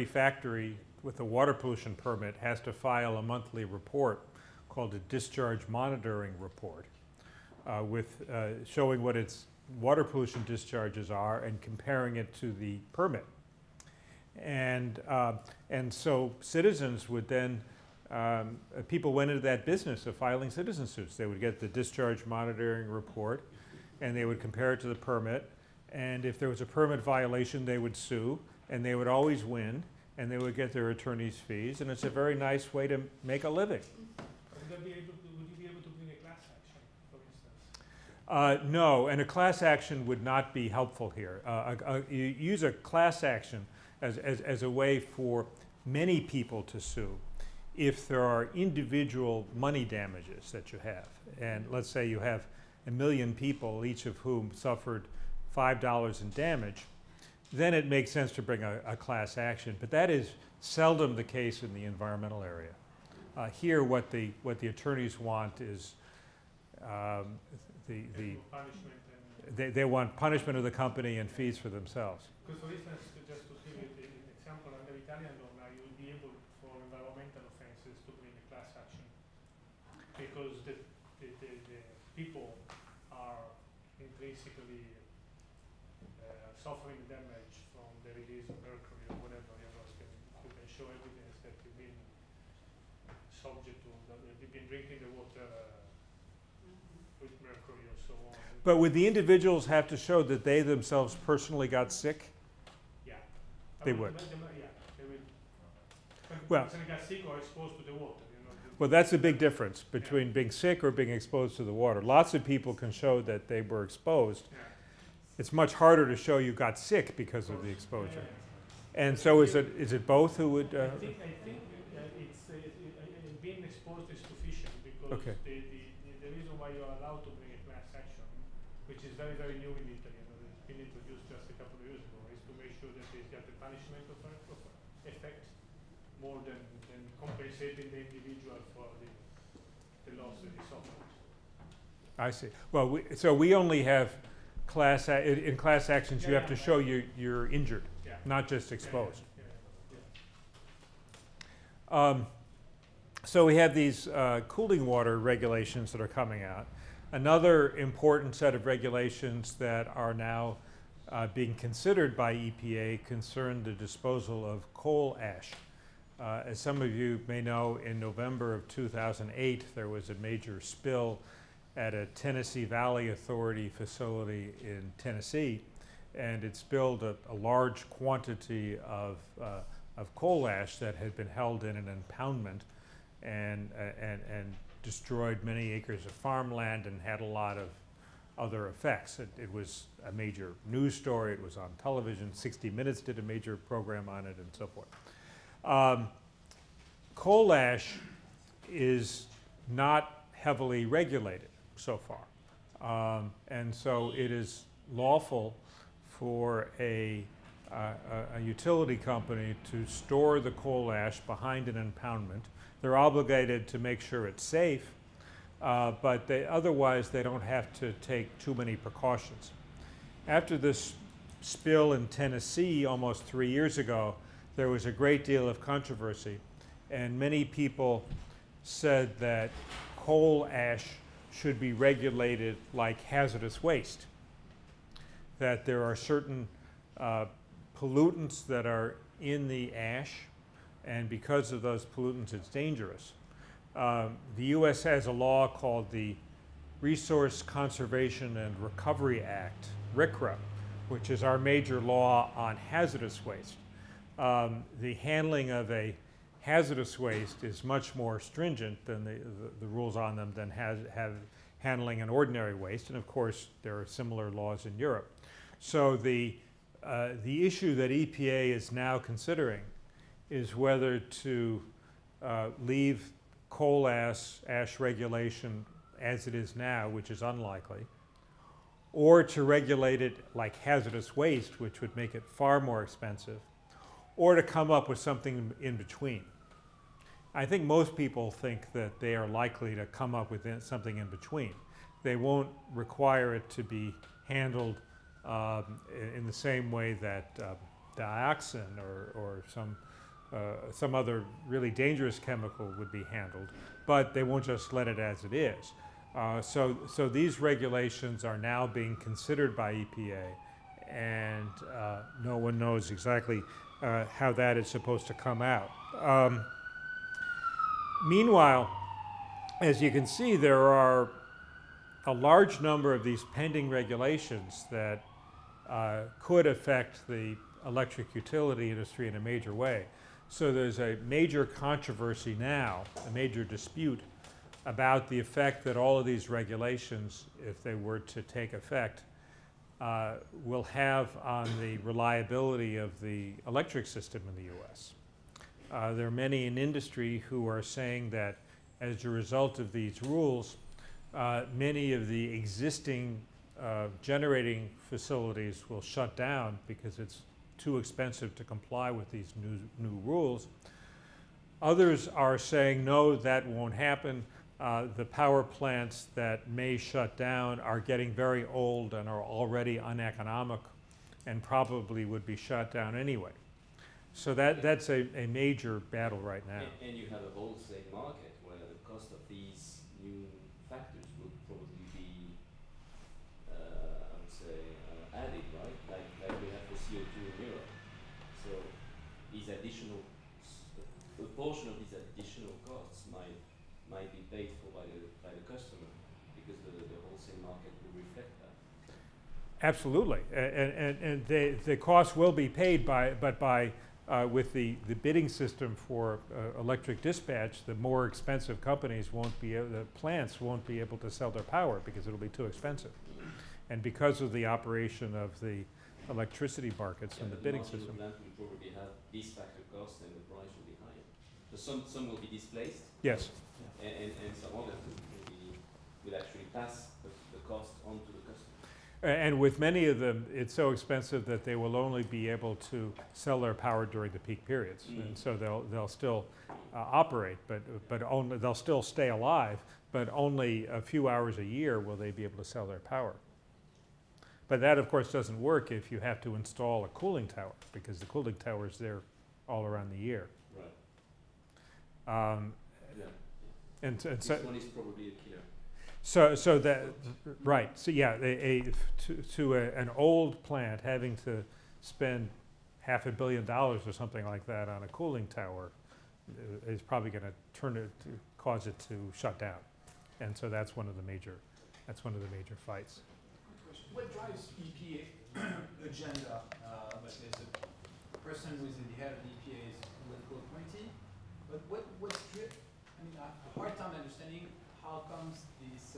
factory with a water pollution permit has to file a monthly report called a discharge monitoring report, showing what its water pollution discharges are and comparing it to the permit. And so citizens would then, people went into that business of filing citizen suits. They would get the discharge monitoring report and they would compare it to the permit. And if there was a permit violation, they would sue, and they would always win, and they would get their attorney's fees. And it's a very nice way to make a living. Would you be able to bring a class action, for instance? No, and a class action would not be helpful here. You use a class action as a way for many people to sue if there are individual money damages that you have. And let's say you have 1 million people, each of whom suffered $5 in damage, then it makes sense to bring a class action. But that is seldom the case in the environmental area. Here, what the attorneys want is they want punishment of the company and fees for themselves. Because, for instance, just to give you an example, under Italian law now, you will be able, for environmental offences, to bring a class action, because the people are intrinsically suffering damage from the release of mercury or whatever. You can show evidence that you've been subject to, that you've been drinking the water with mercury or so on. But would the individuals have to show that they themselves personally got sick? Yeah. They would. Yeah, they will. Well, When they got sick or exposed to the water, Well, that's a big difference between being sick or being exposed to the water. Lots of people can show that they were exposed. Yeah. It's much harder to show you got sick because of the exposure. And so is it both who would? I think being exposed is sufficient because Okay. the reason why you are allowed to bring a class action, which is very, very new in Italy, and it's been introduced just a couple of years ago, is to make sure that there's got the punishment of effect more than compensating the individual for the loss that he suffered. I see. Well, so we only have in class actions. You have to show you're injured, not just exposed. So we have these cooling water regulations that are coming out. Another important set of regulations that are now being considered by EPA concern the disposal of coal ash. As some of you may know, in November of 2008, there was a major spill at a Tennessee Valley Authority facility in Tennessee, and it spilled a large quantity of coal ash that had been held in an impoundment and destroyed many acres of farmland and had a lot of other effects. It was a major news story. It was on television. 60 Minutes did a major program on it and so forth. Coal ash is not heavily regulated so far. And so it is lawful for a utility company to store the coal ash behind an impoundment. They're obligated to make sure it's safe, but otherwise they don't have to take too many precautions. After this spill in Tennessee almost 3 years ago, there was a great deal of controversy, and many people said that coal ash should be regulated like hazardous waste, that there are certain pollutants that are in the ash, and because of those pollutants it's dangerous. The U.S. has a law called the Resource Conservation and Recovery Act, RCRA, which is our major law on hazardous waste. The handling of a hazardous waste is much more stringent than the rules on them than handling an ordinary waste, and of course there are similar laws in Europe. So the issue that EPA is now considering is whether to leave coal ash regulation as it is now, which is unlikely, or to regulate it like hazardous waste, which would make it far more expensive, or to come up with something in between. I think most people think that they are likely to come up with something in between. They won't require it to be handled in the same way that dioxin or some other really dangerous chemical would be handled, but they won't just let it as it is. So these regulations are now being considered by EPA, and no one knows exactly how that is supposed to come out. Meanwhile, as you can see, there are a large number of these pending regulations that could affect the electric utility industry in a major way. So there's a major controversy now, a major dispute about the effect that all of these regulations, if they were to take effect, will have on the reliability of the electric system in the U.S. There are many in industry who are saying that as a result of these rules, many of the existing generating facilities will shut down because it's too expensive to comply with these new rules. Others are saying, no, that won't happen. The power plants that may shut down are getting very old and are already uneconomic and probably would be shut down anyway. So that's a major battle right now. And you have a wholesale market where the cost of these new factors would probably be, I would say, added, right? Like we have the CO2 in Europe. So these additional, a portion of these additional costs might be paid for by the customer because the wholesale market will reflect that. Absolutely, and the cost will be paid by with the bidding system for electric dispatch, the more expensive companies won't be able, the plants won't be able to sell their power because it'll be too expensive. And because of the operation of the electricity markets and the bidding system. Plant will probably have these factor costs and the price will be higher. So some will be displaced. Yes. And some others will actually pass the cost on to the customer. And with many of them, it's so expensive that they will only be able to sell their power during the peak periods, and so they'll still operate, but only they'll still stay alive, but only a few hours a year will they be able to sell their power. But that, of course, doesn't work if you have to install a cooling tower, because the cooling tower is there all around the year. Right. Yeah. And this so one is probably a killer. So that, right, so yeah, an old plant having to spend $500 million or something like that on a cooling tower is probably going to cause it to shut down. And so that's one of the major fights. What drives EPA agenda? But there's a person who is in the head of the EPA's political committee. But what's I mean, I have a hard time understanding how comes this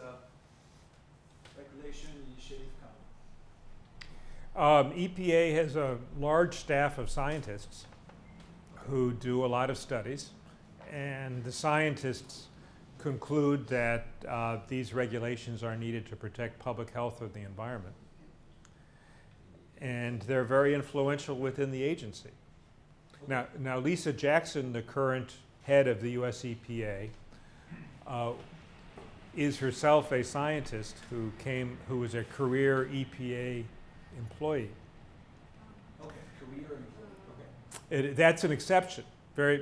regulation initiative come? EPA has a large staff of scientists who do a lot of studies, and the scientists conclude that these regulations are needed to protect public health or the environment. And they're very influential within the agency. Now Lisa Jackson, the current head of the US EPA, is herself a scientist who was a career EPA employee. Okay, career employee, okay. That's an exception.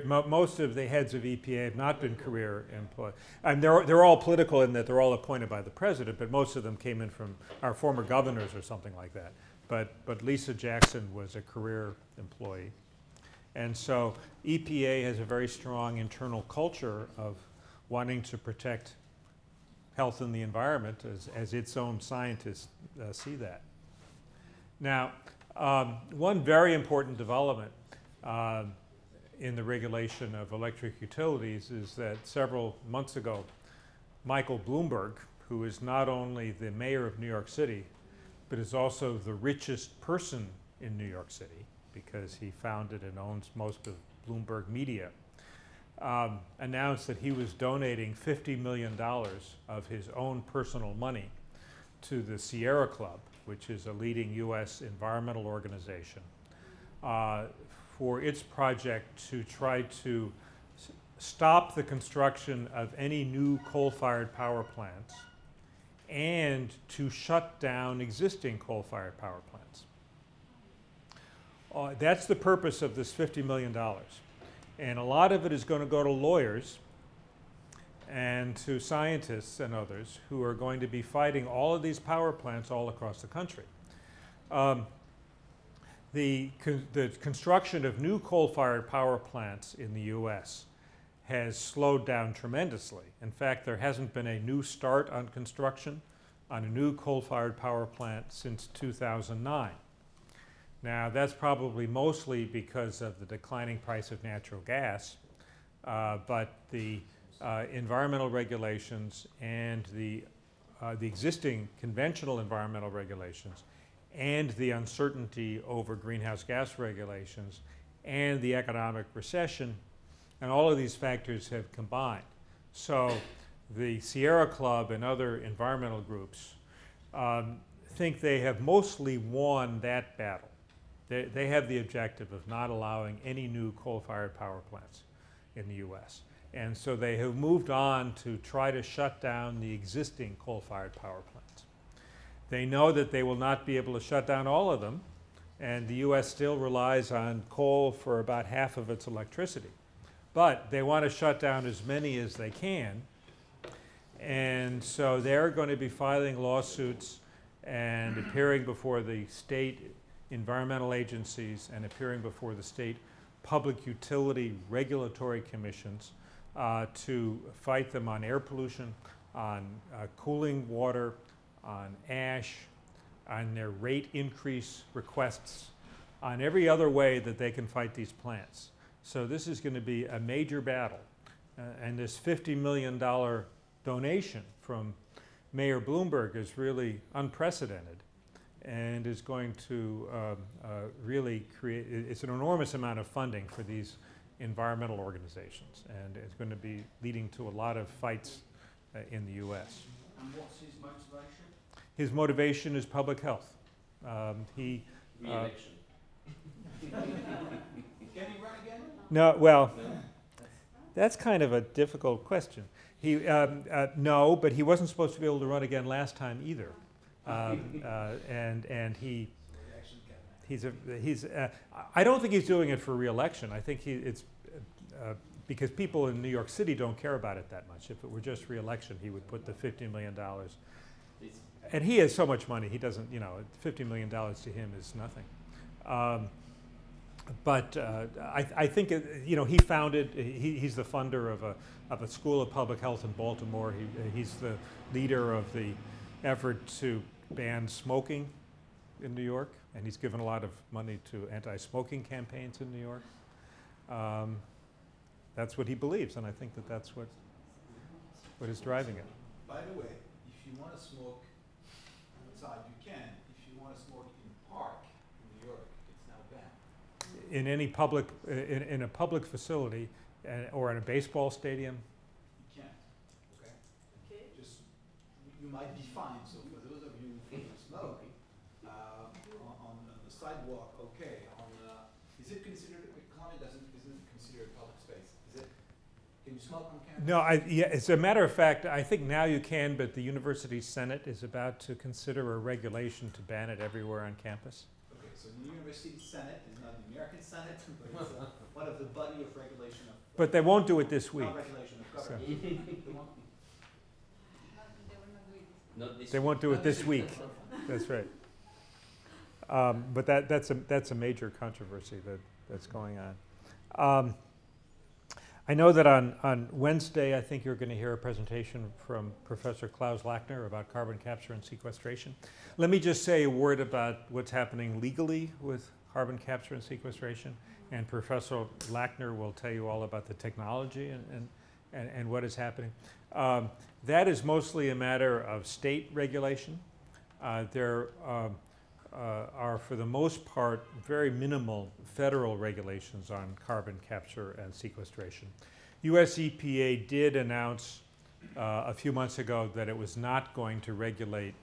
Most of the heads of EPA have not been career employees. And they're all political in that they're all appointed by the president, but most of them came in from our former governors or something like that. But Lisa Jackson was a career employee. And so EPA has a very strong internal culture of wanting to protect health and the environment as its own scientists see that. Now, one very important development in the regulation of electric utilities is that several months ago, Michael Bloomberg, who is not only the mayor of New York City, but is also the richest person in New York City because he founded and owns most of Bloomberg Media, announced that he was donating $50 million of his own personal money to the Sierra Club, which is a leading US environmental organization, for its project to try to stop the construction of any new coal-fired power plants and to shut down existing coal-fired power plants. That's the purpose of this $50 million. And a lot of it is going to go to lawyers and to scientists and others who are going to be fighting all of these power plants all across the country. The construction of new coal-fired power plants in the US has slowed down tremendously. In fact, there hasn't been a new start on construction on a new coal-fired power plant since 2009. Now, that's probably mostly because of the declining price of natural gas, but the environmental regulations and the existing conventional environmental regulations and the uncertainty over greenhouse gas regulations and the economic recession, and all of these factors have combined. So the Sierra Club and other environmental groups think they have mostly won that battle. They have the objective of not allowing any new coal-fired power plants in the US. And so they have moved on to try to shut down the existing coal-fired power plants. They know that they will not be able to shut down all of them, and the US still relies on coal for about half of its electricity. But they want to shut down as many as they can, and so they're going to be filing lawsuits and appearing before the state environmental agencies and appearing before the state public utility regulatory commissions to fight them on air pollution, on cooling water, on ash, on their rate increase requests, on every other way that they can fight these plants. So this is going to be a major battle. And this $50 million donation from Mayor Bloomberg is really unprecedented and is going to really create, it's an enormous amount of funding for these environmental organizations, and it's going to be leading to a lot of fights in the U.S. And what's his motivation? His motivation is public health. Re-election. Can he run again? No, well, No? that's kind of a difficult question. He, no, but he wasn't supposed to be able to run again last time either. And I don't think he's doing it for re-election. I think it's because people in New York City don't care about it that much. If it were just re-election, he would put the $50 million. And he has so much money, he doesn't, you know, $50 million to him is nothing. But I think, you know, he founded, he's the funder of a school of public health in Baltimore. He's the leader of the effort to ban smoking in New York, and he's given a lot of money to anti-smoking campaigns in New York. That's what he believes, and I think that that's what is driving it. By the way, if you want to smoke outside, you can. If you want to smoke in a park in New York, it's now banned. In any public, in a public facility or in a baseball stadium? You can't. Okay? Okay. Just, you might be fined. So for those of you who smoke, on the sidewalk, okay. Is it considered, Columbia isn't considered a public space? Is it? Can you smoke on campus? No, yeah, as a matter of fact, I think now you can, but the University Senate is about to consider a regulation to ban it everywhere on campus. Okay, so the University Senate is not the American Senate, but it's one of the body of regulation of. But they won't do it this week. Not regulation of government. They won't- Not this They won't do it this week. That's right. But that's a major controversy that's going on. I know that on Wednesday, I think you're going to hear a presentation from Professor Klaus Lackner about carbon capture and sequestration. Let me just say a word about what's happening legally with carbon capture and sequestration, and Professor Lackner will tell you all about the technology and what is happening. That is mostly a matter of state regulation. There are, for the most part, very minimal federal regulations on carbon capture and sequestration. US EPA did announce a few months ago that it was not going to regulate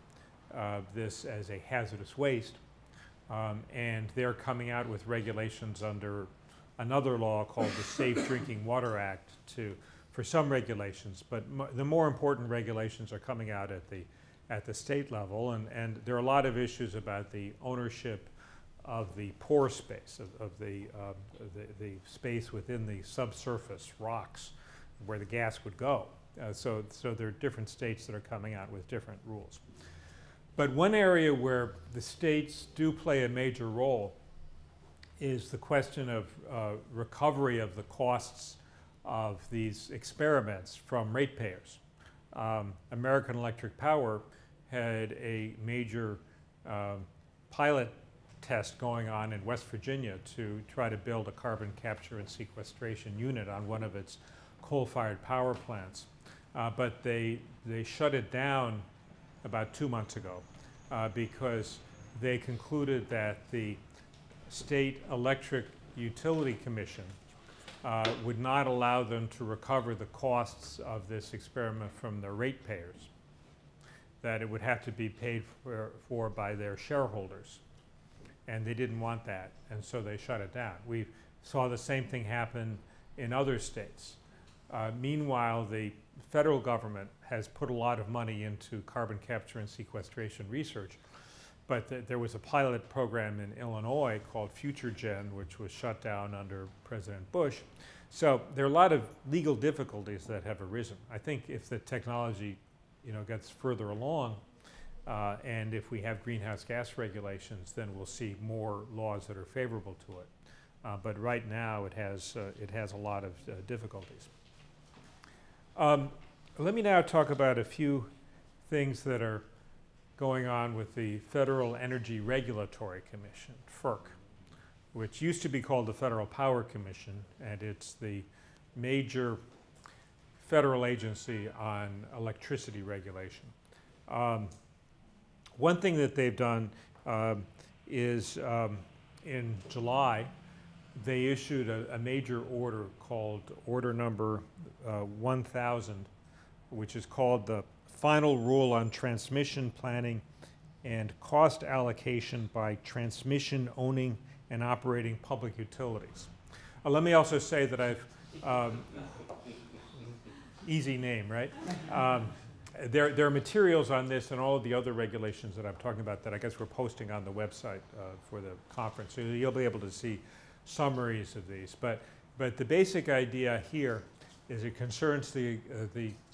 this as a hazardous waste, and they're coming out with regulations under another law called the Safe Drinking Water Act for some regulations, but the more important regulations are coming out at the state level, and there are a lot of issues about the ownership of the pore space, of the space within the subsurface rocks where the gas would go. So there are different states that are coming out with different rules. But one area where the states do play a major role is the question of recovery of the costs of these experiments from ratepayers. American Electric Power had a major pilot test going on in West Virginia to try to build a carbon capture and sequestration unit on one of its coal-fired power plants. But they shut it down about 2 months ago because they concluded that the State Electric Utility Commission would not allow them to recover the costs of this experiment from their ratepayers, that it would have to be paid for by their shareholders. And they didn't want that, and so they shut it down. We saw the same thing happen in other states. Meanwhile, the federal government has put a lot of money into carbon capture and sequestration research, but there was a pilot program in Illinois called FutureGen, which was shut down under President Bush. So there are a lot of legal difficulties that have arisen. I think if the technology, gets further along, and if we have greenhouse gas regulations, then we'll see more laws that are favorable to it. But right now, it has a lot of difficulties. Let me now talk about a few things that are going on with the Federal Energy Regulatory Commission, FERC. which used to be called the Federal Power Commission, and it's the major federal agency on electricity regulation. One thing that they've done is in July, they issued a major order called Order Number 1000, which is called the Final Rule on Transmission Planning and Cost Allocation by Transmission Owning and Operating Public Utilities. Let me also say that I've, easy name, right? There are materials on this and all of the other regulations that I'm talking about that I guess we're posting on the website for the conference. So you'll be able to see summaries of these. But the basic idea here is it concerns the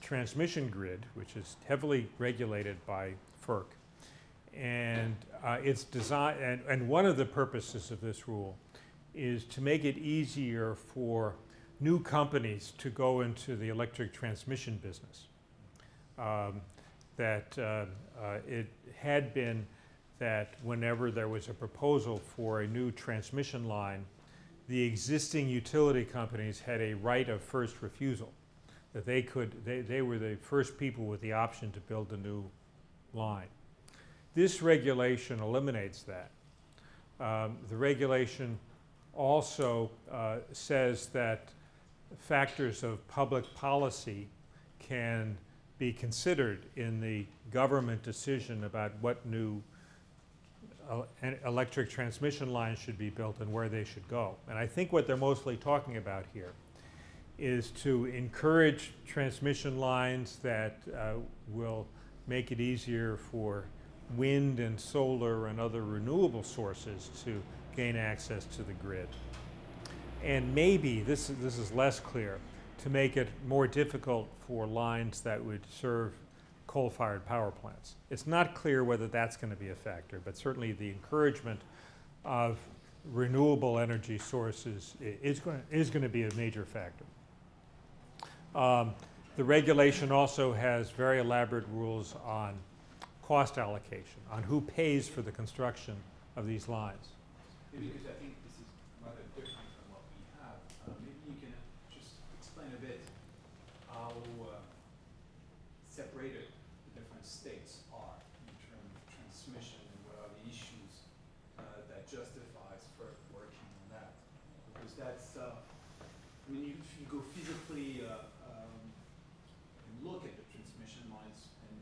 transmission grid, which is heavily regulated by FERC. And it's designed, and one of the purposes of this rule is to make it easier for new companies to go into the electric transmission business. It had been that whenever there was a proposal for a new transmission line, the existing utility companies had a right of first refusal, that they were the first people with the option to build a new line. This regulation eliminates that. The regulation also says that factors of public policy can be considered in the government decision about what new electric transmission lines should be built and where they should go. And I think what they're mostly talking about here is to encourage transmission lines that will make it easier for wind and solar and other renewable sources to gain access to the grid. And maybe, this is less clear, to make it more difficult for lines that would serve coal-fired power plants. It's not clear whether that's going to be a factor, but certainly the encouragement of renewable energy sources is going to be a major factor. The regulation also has very elaborate rules on cost allocation, on who pays for the construction of these lines. Because I think this is rather different from what we have. Maybe you can just explain a bit how separated the different states are in terms of transmission and what are the issues that justifies for working on that. Because that's, I mean, if you go physically and look at the transmission lines, and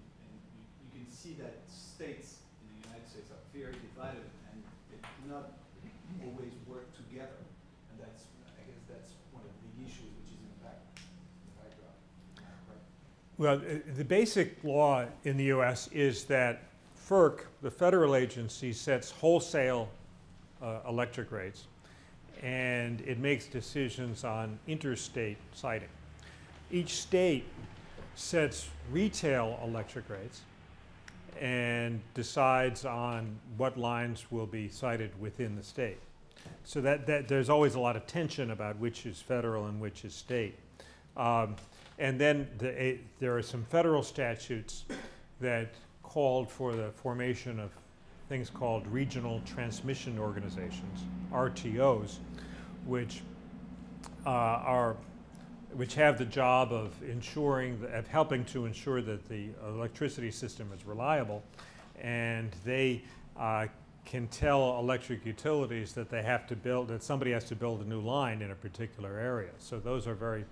you can see that states in the United States are very divided and they do not always work together, and that's, I guess that's one of the big issues, which is in fact the backdrop. Right? Well, the basic law in the U.S. is that FERC, the federal agency, sets wholesale electric rates, and it makes decisions on interstate siting. Each state sets retail electric rates and decides on what lines will be sited within the state. So that there's always a lot of tension about which is federal and which is state. And then there are some federal statutes that called for the formation of things called regional transmission organizations, RTOs, which have the job of helping to ensure that the electricity system is reliable, and they can tell electric utilities that they have to build, that somebody has to build a new line in a particular area. So those are very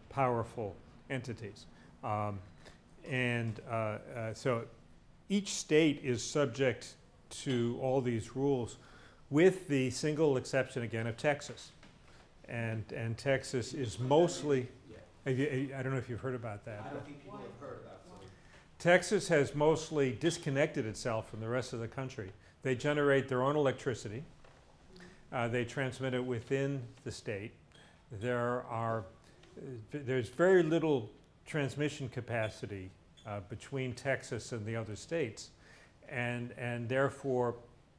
powerful entities. So each state is subject to all these rules, with the single exception again of Texas. And Texas is mostly, I don't know if you've heard about that. I don't think people have heard about it. Texas has mostly disconnected itself from the rest of the country. They generate their own electricity. They transmit it within the state. There's very little transmission capacity between Texas and the other states, and therefore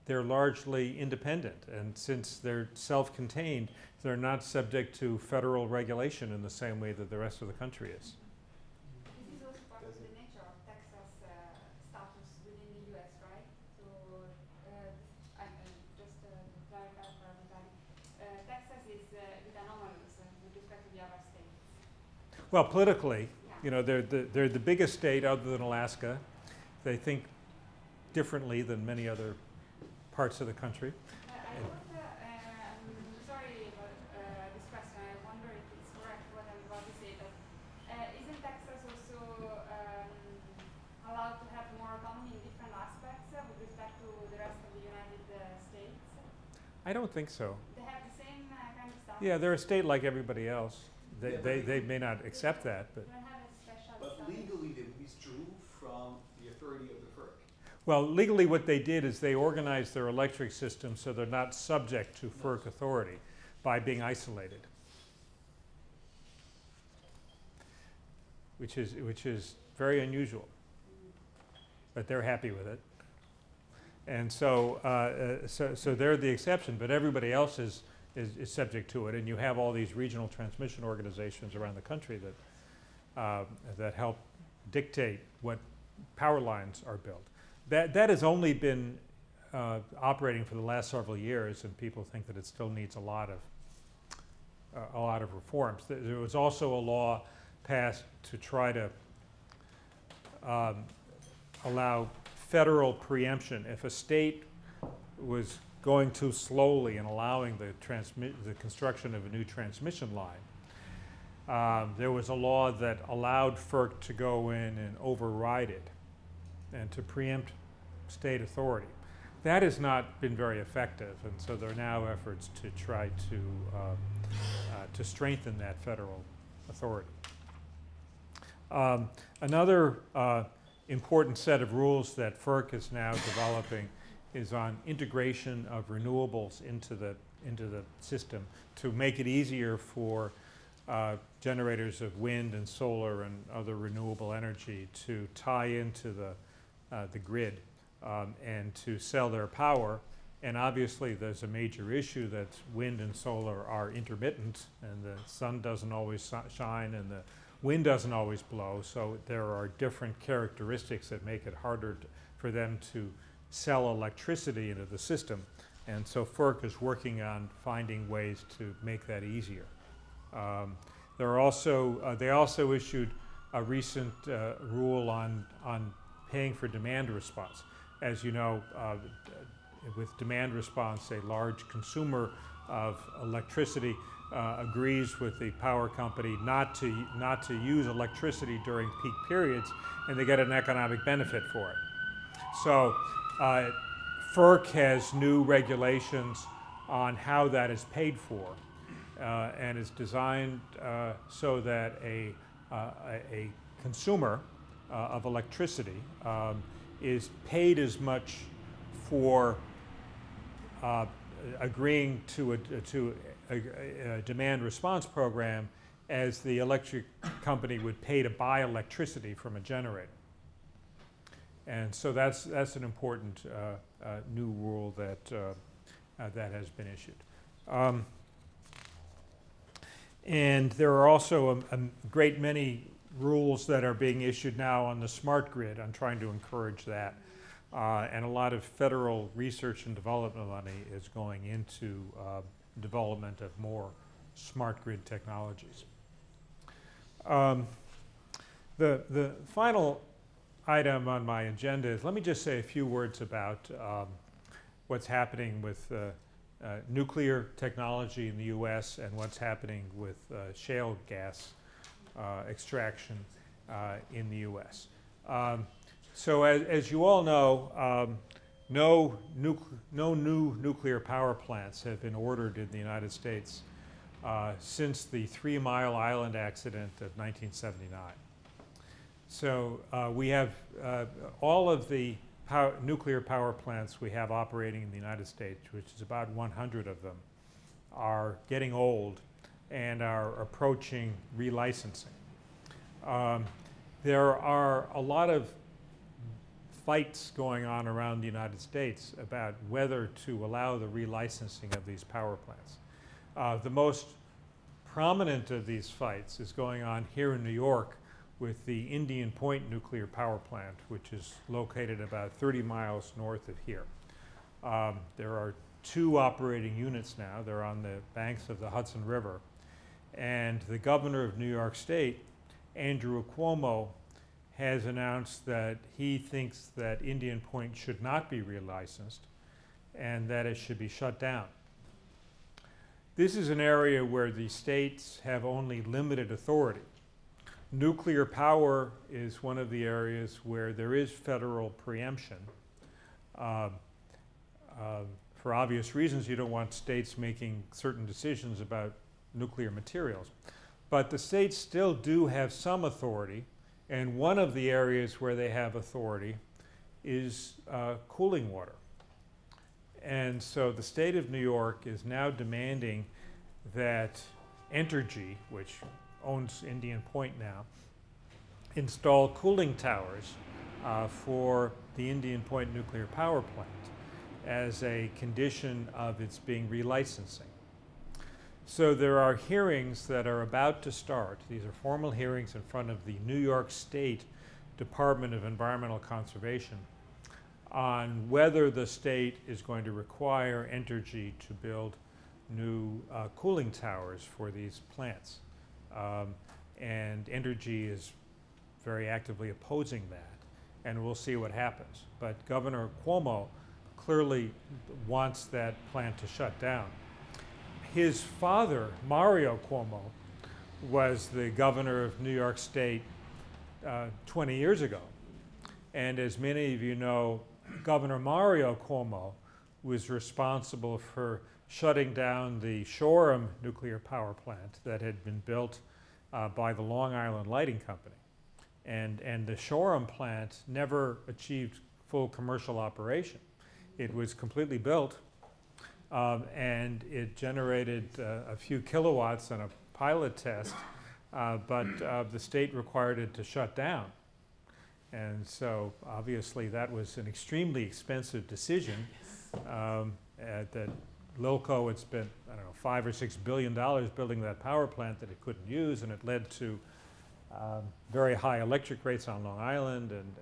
they're largely independent. And since they're self-contained, they're not subject to federal regulation in the same way that the rest of the country is. This is also part of the nature of Texas status within the U.S., right? So, just to clarify for everybody, Texas is a bit anomalous with respect to the other states. Well, politically, you know, they're the biggest state other than Alaska. They think differently than many other parts of the country. I would, I'm sorry about this question. I wonder if it's correct what I'm about to say, but isn't Texas also allowed to have more autonomy in different aspects with respect to the rest of the United States? I don't think so. They have the same kind of stuff? Yeah, they're a state like everybody else. They may not accept that, but. They don't have a special But status. legally, they withdrew from the authority of the FERC. Well, legally what they did is they organized their electric system so they're not subject to FERC authority by being isolated. Which is very unusual. But they're happy with it. And so, so they're the exception, but everybody else is subject to it, and you have all these regional transmission organizations around the country that help dictate what power lines are built. That has only been operating for the last several years, and people think that it still needs a lot of reforms. There was also a law passed to try to allow federal preemption. If a state was going too slowly in allowing the construction of a new transmission line, there was a law that allowed FERC to go in and override it and to preempt state authority. That has not been very effective, and so there are now efforts to try to strengthen that federal authority. Another important set of rules that FERC is now developing is on integration of renewables into the system to make it easier for generators of wind and solar and other renewable energy to tie into the grid and to sell their power. And obviously there's a major issue that wind and solar are intermittent, and the sun doesn't always shine and the wind doesn't always blow, so there are different characteristics that make it harder for them to sell electricity into the system. And so FERC is working on finding ways to make that easier. They also issued a recent rule on paying for demand response. As you know, with demand response, a large consumer of electricity agrees with the power company not to use electricity during peak periods, and they get an economic benefit for it. So FERC has new regulations on how that is paid for, and it's designed so that a consumer of electricity is paid as much for agreeing to a demand response program as the electric company would pay to buy electricity from a generator. And so that's an important new rule that has been issued. And there are also a great many rules that are being issued now on the smart grid. I'm trying to encourage that. And a lot of federal research and development money is going into development of more smart grid technologies. The final item on my agenda is, let me just say a few words about what's happening with nuclear technology in the US and what's happening with shale gas extraction in the US. So as you all know, no new nuclear power plants have been ordered in the United States since the 3 Mile Island accident of 1979. So we have all of the nuclear power plants we have operating in the United States, which is about 100 of them, are getting old and are approaching relicensing. There are a lot of fights going on around the United States about whether to allow the relicensing of these power plants. The most prominent of these fights is going on here in New York with the Indian Point nuclear power plant, which is located about 30 miles north of here. There are 2 operating units now. They're on the banks of the Hudson River. And the governor of New York State, Andrew Cuomo, has announced that he thinks that Indian Point should not be relicensed and that it should be shut down. This is an area where the states have only limited authority. Nuclear power is one of the areas where there is federal preemption. For obvious reasons, you don't want states making certain decisions about nuclear materials. But the states still do have some authority, and one of the areas where they have authority is cooling water. And so the state of New York is now demanding that Entergy, which owns Indian Point now, install cooling towers for the Indian Point nuclear power plant as a condition of its being relicensing. So there are hearings that are about to start. These are formal hearings in front of the New York State Department of Environmental Conservation on whether the state is going to require Entergy to build new cooling towers for these plants. And Entergy is very actively opposing that, and we'll see what happens. But Governor Cuomo clearly wants that plant to shut down. His father, Mario Cuomo, was the governor of New York State 20 years ago. And as many of you know, Governor Mario Cuomo was responsible for shutting down the Shoreham nuclear power plant that had been built by the Long Island Lighting Company. And the Shoreham plant never achieved full commercial operation. It was completely built, and it generated a few kilowatts on a pilot test, but the state required it to shut down. And so obviously that was an extremely expensive decision. That Lilco had spent, I don't know, $5 or $6 billion building that power plant that it couldn't use, and it led to very high electric rates on Long Island and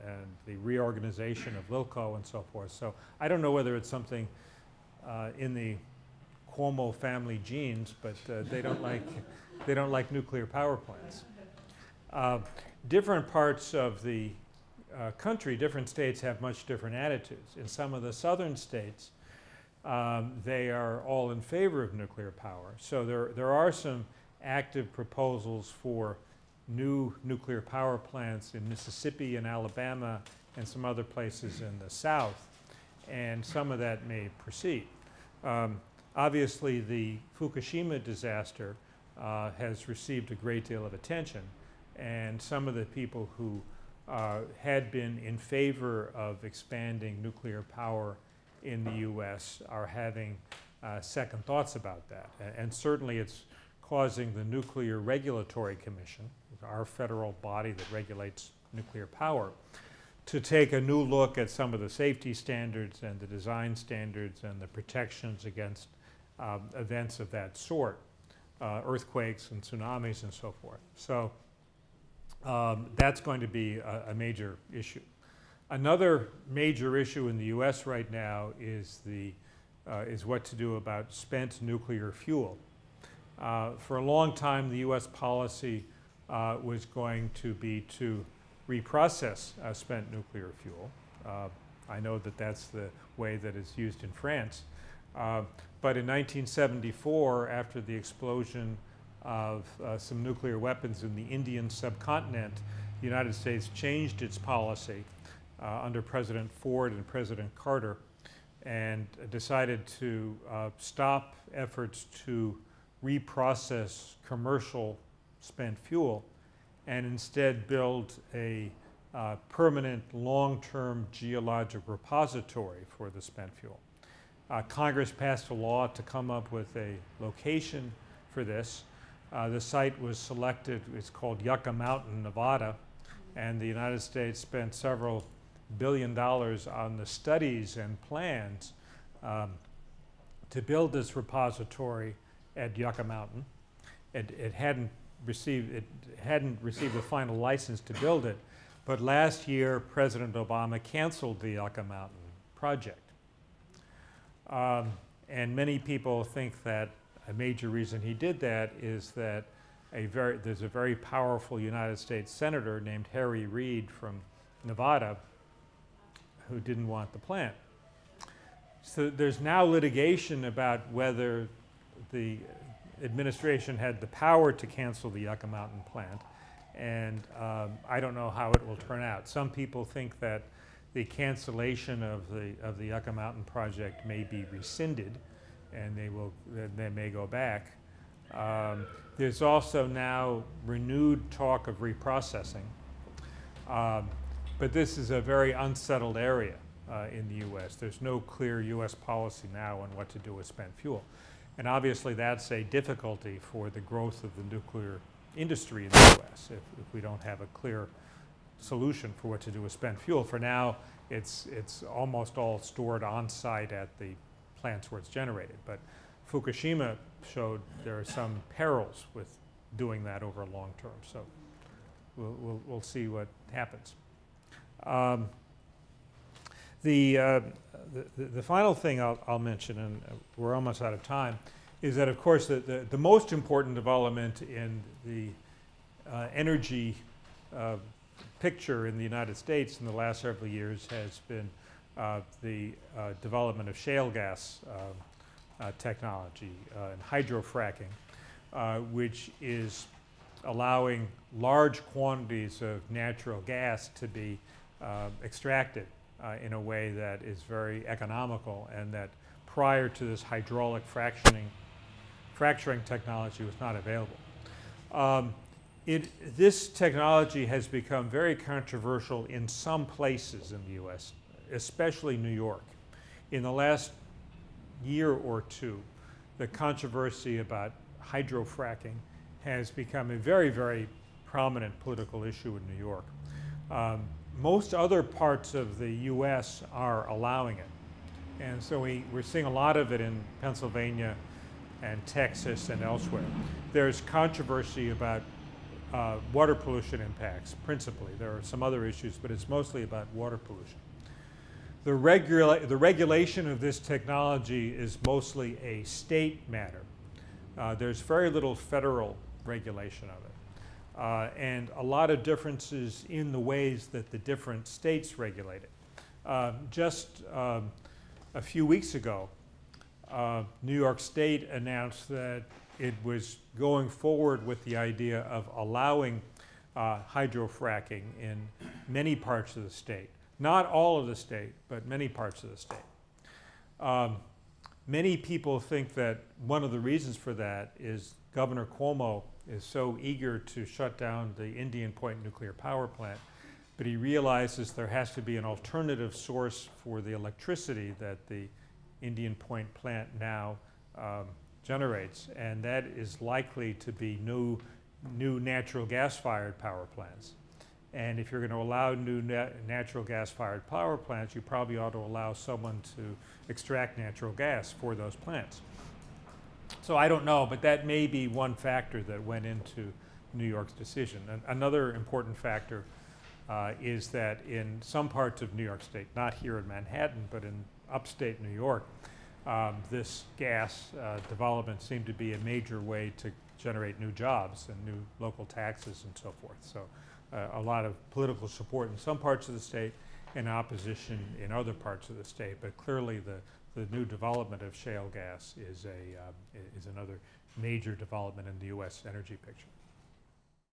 the reorganization of Lilco and so forth. So I don't know whether it's something in the Cuomo family genes, but they don't like nuclear power plants. Different parts of the country, different states have much different attitudes. In some of the southern states, they are all in favor of nuclear power. So there are some active proposals for new nuclear power plants in Mississippi and Alabama and some other places in the South, and some of that may proceed. Obviously, the Fukushima disaster has received a great deal of attention, and some of the people who had been in favor of expanding nuclear power in the U.S. are having second thoughts about that. And certainly it's causing the Nuclear Regulatory Commission, our federal body that regulates nuclear power, to take a new look at some of the safety standards and the design standards and the protections against events of that sort, earthquakes and tsunamis and so forth. So that's going to be a major issue. Another major issue in the U.S. right now is what to do about spent nuclear fuel. For a long time, the U.S. policy was going to be to reprocess spent nuclear fuel. I know that that's the way that it's used in France. But in 1974, after the explosion of some nuclear weapons in the Indian subcontinent, the United States changed its policy under President Ford and President Carter and decided to stop efforts to reprocess commercial spent fuel and instead build a permanent long-term geologic repository for the spent fuel. Congress passed a law to come up with a location for this. The site was selected, it's called Yucca Mountain, Nevada, and the United States spent several $1 billion on the studies and plans to build this repository at Yucca Mountain. It hadn't received the final license to build it, but last year President Obama canceled the Yucca Mountain project. And many people think that a major reason he did that is that there's a very powerful United States senator named Harry Reid from Nevada who didn't want the plant. So there's now litigation about whether the administration had the power to cancel the Yucca Mountain plant, and I don't know how it will turn out. Some people think that the cancellation of the Yucca Mountain project may be rescinded, and they may go back. There's also now renewed talk of reprocessing, but this is a very unsettled area in the U.S. There's no clear U.S. policy now on what to do with spent fuel. And obviously that's a difficulty for the growth of the nuclear industry in the U.S. if we don't have a clear solution for what to do with spent fuel. For now, it's almost all stored on site at the plants where it's generated. But Fukushima showed there are some perils with doing that over a long term. So we'll see what happens. The final thing I'll mention, and we're almost out of time, is that of course the most important development in the energy picture in the United States in the last several years has been the development of shale gas technology and hydrofracking, which is allowing large quantities of natural gas to be extracted in a way that is very economical, and that prior to this hydraulic fracturing technology was not available. This technology has become very controversial in some places in the U.S., especially New York. In the last year or two, the controversy about hydrofracking has become a very, very prominent political issue in New York. Most other parts of the U.S. are allowing it. And so we're seeing a lot of it in Pennsylvania and Texas and elsewhere. There's controversy about water pollution impacts, principally. There are some other issues, but it's mostly about water pollution. The regulation of this technology is mostly a state matter. There's very little federal regulation of it, and a lot of differences in the ways that the different states regulate it. Just a few weeks ago, New York State announced that it was going forward with the idea of allowing hydrofracking in many parts of the state. Not all of the state, but many parts of the state. Many people think that one of the reasons for that is Governor Cuomo is so eager to shut down the Indian Point nuclear power plant, but he realizes there has to be an alternative source for the electricity that the Indian Point plant now generates, and that is likely to be new natural gas-fired power plants. And if you're going to allow new natural gas-fired power plants, you probably ought to allow someone to extract natural gas for those plants. So I don't know, but that may be one factor that went into New York's decision. And another important factor is that in some parts of New York State, not here in Manhattan, but in upstate New York, this gas development seemed to be a major way to generate new jobs and new local taxes and so forth. So a lot of political support in some parts of the state and opposition in other parts of the state. But clearly the new development of shale gas is another major development in the U.S. energy picture.